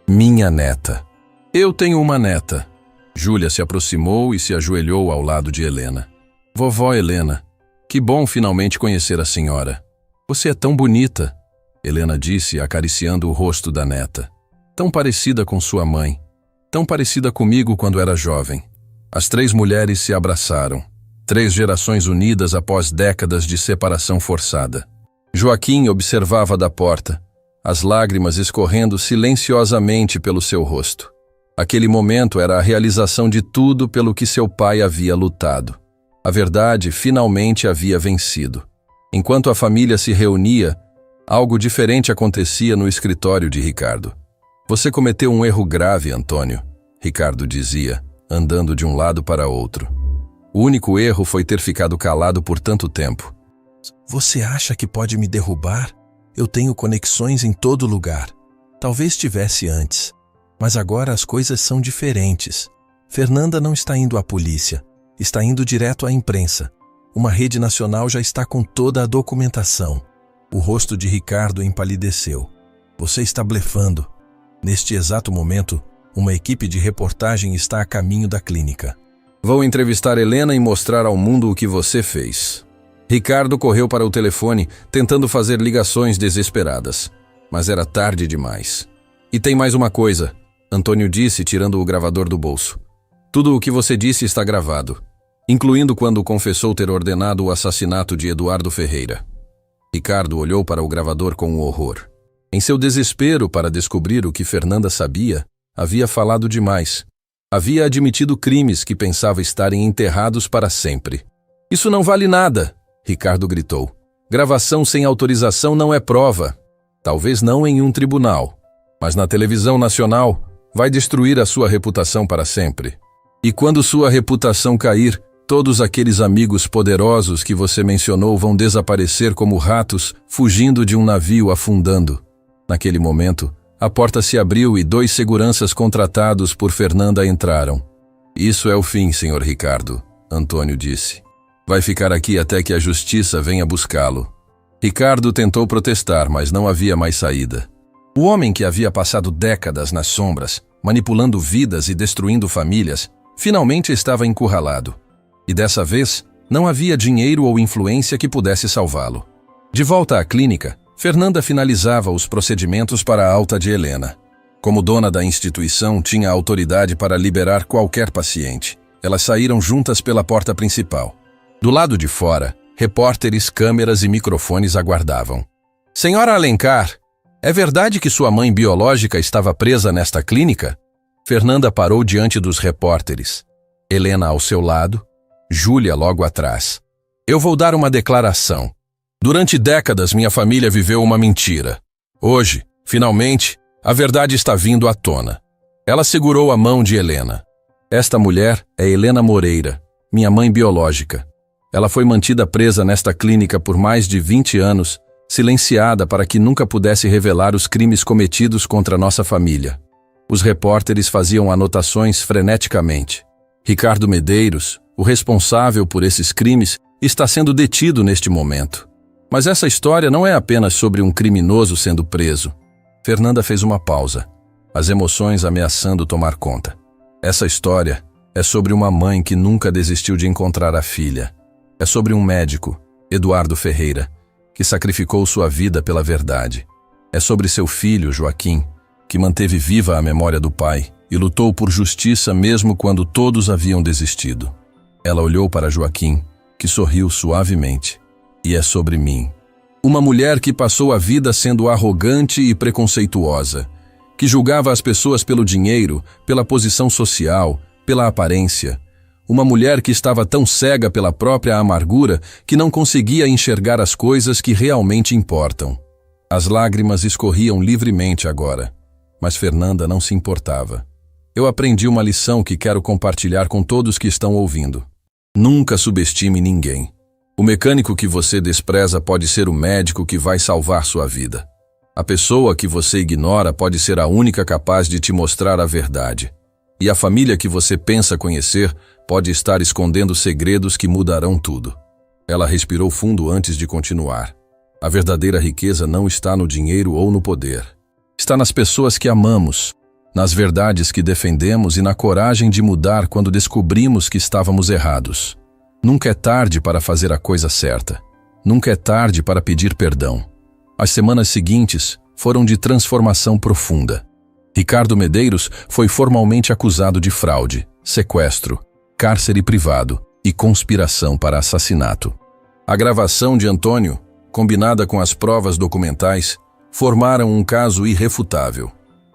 Minha neta. Eu tenho uma neta. Júlia se aproximou e se ajoelhou ao lado de Helena. Vovó Helena, que bom finalmente conhecer a senhora. Você é tão bonita, Helena disse, acariciando o rosto da neta. Tão parecida com sua mãe, tão parecida comigo quando era jovem. As três mulheres se abraçaram, 3 gerações unidas após décadas de separação forçada. Joaquim observava da porta, as lágrimas escorrendo silenciosamente pelo seu rosto. Aquele momento era a realização de tudo pelo que seu pai havia lutado. A verdade finalmente havia vencido. Enquanto a família se reunia, algo diferente acontecia no escritório de Ricardo. Você cometeu um erro grave, Antônio, Ricardo dizia, andando de um lado para outro. O único erro foi ter ficado calado por tanto tempo. Você acha que pode me derrubar? Eu tenho conexões em todo lugar. Talvez tivesse antes, mas agora as coisas são diferentes. Fernanda não está indo à polícia. Está indo direto à imprensa. Uma rede nacional já está com toda a documentação. O rosto de Ricardo empalideceu. Você está blefando. Neste exato momento, uma equipe de reportagem está a caminho da clínica. Vou entrevistar Helena e mostrar ao mundo o que você fez. Ricardo correu para o telefone, tentando fazer ligações desesperadas. Mas era tarde demais. E tem mais uma coisa, Antônio disse, tirando o gravador do bolso. Tudo o que você disse está gravado, incluindo quando confessou ter ordenado o assassinato de Eduardo Ferreira. Ricardo olhou para o gravador com horror. Em seu desespero para descobrir o que Fernanda sabia, havia falado demais. Havia admitido crimes que pensava estarem enterrados para sempre. Isso não vale nada, Ricardo gritou. Gravação sem autorização não é prova. Talvez não em um tribunal, mas na televisão nacional vai destruir a sua reputação para sempre. E quando sua reputação cair, todos aqueles amigos poderosos que você mencionou vão desaparecer como ratos fugindo de um navio afundando. Naquele momento, a porta se abriu e 2 seguranças contratados por Fernanda entraram. Isso é o fim, senhor Ricardo, Antônio disse. Vai ficar aqui até que a justiça venha buscá-lo. Ricardo tentou protestar, mas não havia mais saída. O homem que havia passado décadas nas sombras, manipulando vidas e destruindo famílias, finalmente estava encurralado. E dessa vez, não havia dinheiro ou influência que pudesse salvá-lo. De volta à clínica, Fernanda finalizava os procedimentos para a alta de Helena. Como dona da instituição, tinha autoridade para liberar qualquer paciente. Elas saíram juntas pela porta principal. Do lado de fora, repórteres, câmeras e microfones aguardavam. Senhora Alencar, é verdade que sua mãe biológica estava presa nesta clínica? Fernanda parou diante dos repórteres. Helena ao seu lado, Júlia logo atrás. Eu vou dar uma declaração. Durante décadas minha família viveu uma mentira. Hoje, finalmente, a verdade está vindo à tona. Ela segurou a mão de Helena. Esta mulher é Helena Moreira, minha mãe biológica. Ela foi mantida presa nesta clínica por mais de 20 anos, silenciada para que nunca pudesse revelar os crimes cometidos contra nossa família. Os repórteres faziam anotações freneticamente. Ricardo Medeiros, o responsável por esses crimes, está sendo detido neste momento. Mas essa história não é apenas sobre um criminoso sendo preso. Fernanda fez uma pausa, as emoções ameaçando tomar conta. Essa história é sobre uma mãe que nunca desistiu de encontrar a filha. É sobre um médico, Eduardo Ferreira, que sacrificou sua vida pela verdade. É sobre seu filho, Joaquim, que manteve viva a memória do pai e lutou por justiça mesmo quando todos haviam desistido. Ela olhou para Joaquim, que sorriu suavemente. E é sobre mim. Uma mulher que passou a vida sendo arrogante e preconceituosa, que julgava as pessoas pelo dinheiro, pela posição social, pela aparência. Uma mulher que estava tão cega pela própria amargura que não conseguia enxergar as coisas que realmente importam. As lágrimas escorriam livremente agora, mas Fernanda não se importava. Eu aprendi uma lição que quero compartilhar com todos que estão ouvindo. Nunca subestime ninguém. O mecânico que você despreza pode ser o médico que vai salvar sua vida. A pessoa que você ignora pode ser a única capaz de te mostrar a verdade. E a família que você pensa conhecer pode estar escondendo segredos que mudarão tudo. Ela respirou fundo antes de continuar. A verdadeira riqueza não está no dinheiro ou no poder. Está nas pessoas que amamos, nas verdades que defendemos e na coragem de mudar quando descobrimos que estávamos errados. Nunca é tarde para fazer a coisa certa. Nunca é tarde para pedir perdão. As semanas seguintes foram de transformação profunda. Ricardo Medeiros foi formalmente acusado de fraude, sequestro, cárcere privado e conspiração para assassinato. A gravação de Antônio, combinada com as provas documentais, formaram um caso irrefutável.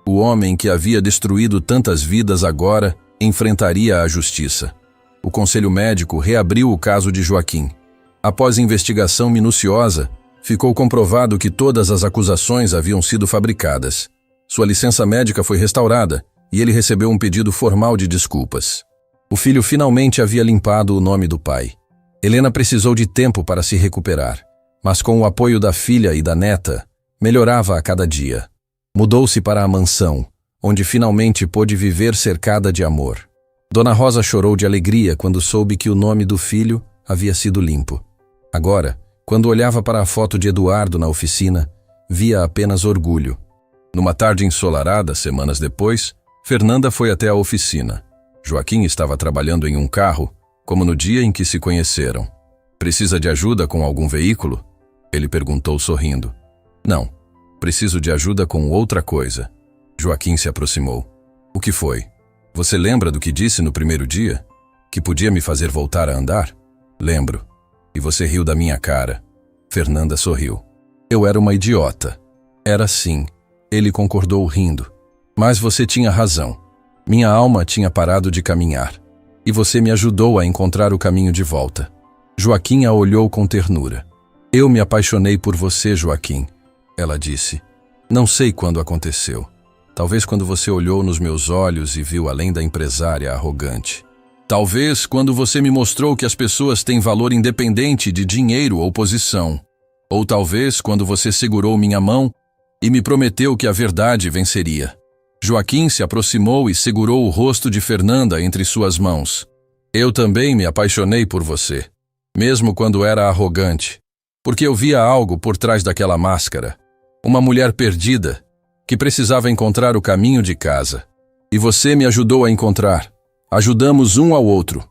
O homem que havia destruído tantas vidas agora enfrentaria a justiça. O Conselho Médico reabriu o caso de Joaquim. Após investigação minuciosa, ficou comprovado que todas as acusações haviam sido fabricadas. Sua licença médica foi restaurada e ele recebeu um pedido formal de desculpas. O filho finalmente havia limpado o nome do pai. Helena precisou de tempo para se recuperar, mas com o apoio da filha e da neta, melhorava a cada dia. Mudou-se para a mansão, onde finalmente pôde viver cercada de amor. Dona Rosa chorou de alegria quando soube que o nome do filho havia sido limpo. Agora, quando olhava para a foto de Eduardo na oficina, via apenas orgulho. Numa tarde ensolarada, semanas depois, Fernanda foi até a oficina. Joaquim estava trabalhando em um carro, como no dia em que se conheceram. "Precisa de ajuda com algum veículo?" Ele perguntou sorrindo. "Não, preciso de ajuda com outra coisa." Joaquim se aproximou. "O que foi? Você lembra do que disse no primeiro dia? Que podia me fazer voltar a andar?" "Lembro. E você riu da minha cara." Fernanda sorriu. "Eu era uma idiota." "Era sim." Ele concordou rindo. "Mas você tinha razão. Minha alma tinha parado de caminhar. E você me ajudou a encontrar o caminho de volta." Joaquim a olhou com ternura. "Eu me apaixonei por você, Joaquim," ela disse. "Não sei quando aconteceu. Talvez quando você olhou nos meus olhos e viu além da empresária arrogante. Talvez quando você me mostrou que as pessoas têm valor independente de dinheiro ou posição. Ou talvez quando você segurou minha mão e me prometeu que a verdade venceria." Joaquim se aproximou e segurou o rosto de Fernanda entre suas mãos. "Eu também me apaixonei por você, mesmo quando era arrogante, porque eu via algo por trás daquela máscara. Uma mulher perdida, que precisava encontrar o caminho de casa. E você me ajudou a encontrar. Ajudamos um ao outro."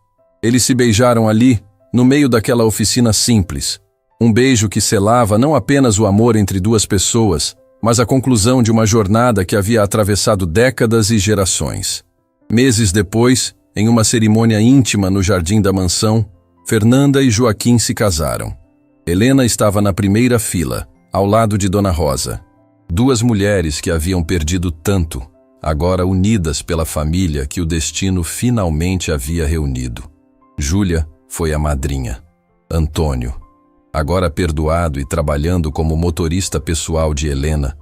Eles se beijaram ali, no meio daquela oficina simples. Um beijo que selava não apenas o amor entre duas pessoas, mas a conclusão de uma jornada que havia atravessado décadas e gerações. Meses depois, em uma cerimônia íntima no jardim da mansão, Fernanda e Joaquim se casaram. Helena estava na primeira fila, ao lado de Dona Rosa. Duas mulheres que haviam perdido tanto, agora unidas pela família que o destino finalmente havia reunido. Júlia foi a madrinha. Antônio, agora perdoado e trabalhando como motorista pessoal de Helena,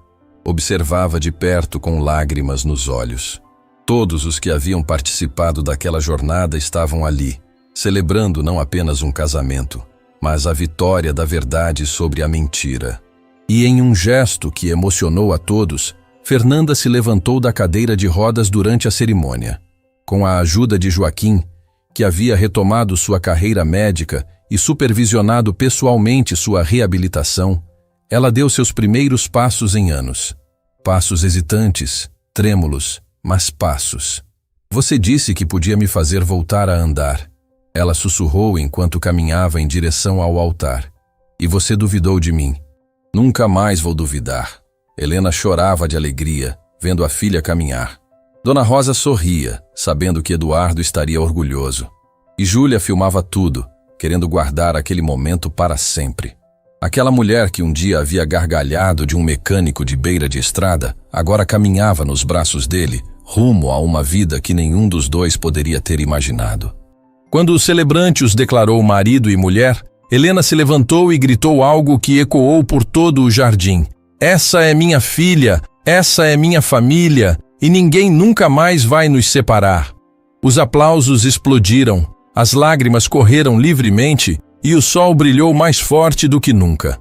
observava de perto com lágrimas nos olhos. Todos os que haviam participado daquela jornada estavam ali, celebrando não apenas um casamento, mas a vitória da verdade sobre a mentira. E em um gesto que emocionou a todos, Fernanda se levantou da cadeira de rodas durante a cerimônia. Com a ajuda de Joaquim, que havia retomado sua carreira médica e supervisionado pessoalmente sua reabilitação, ela deu seus primeiros passos em anos. Passos hesitantes, trêmulos, mas passos. "Você disse que podia me fazer voltar a andar." Ela sussurrou enquanto caminhava em direção ao altar. "E você duvidou de mim." "Nunca mais vou duvidar." Helena chorava de alegria, vendo a filha caminhar. Dona Rosa sorria, sabendo que Eduardo estaria orgulhoso. E Júlia filmava tudo, querendo guardar aquele momento para sempre. Aquela mulher que um dia havia gargalhado de um mecânico de beira de estrada, agora caminhava nos braços dele, rumo a uma vida que nenhum dos dois poderia ter imaginado. Quando o celebrante os declarou marido e mulher, Helena se levantou e gritou algo que ecoou por todo o jardim. "Essa é minha filha, essa é minha família, e ninguém nunca mais vai nos separar." Os aplausos explodiram, as lágrimas correram livremente e o sol brilhou mais forte do que nunca.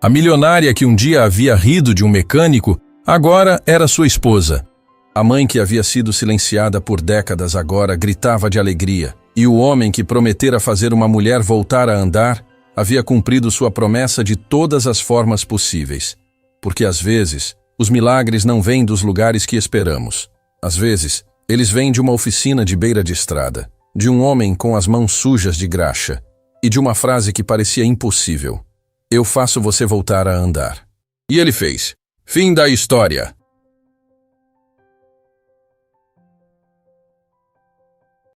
A milionária que um dia havia rido de um mecânico, agora era sua esposa. A mãe que havia sido silenciada por décadas agora gritava de alegria, e o homem que prometera fazer uma mulher voltar a andar havia cumprido sua promessa de todas as formas possíveis. Porque às vezes, os milagres não vêm dos lugares que esperamos. Às vezes, eles vêm de uma oficina de beira de estrada, de um homem com as mãos sujas de graxa, e de uma frase que parecia impossível: "Eu faço você voltar a andar." E ele fez. Fim da história.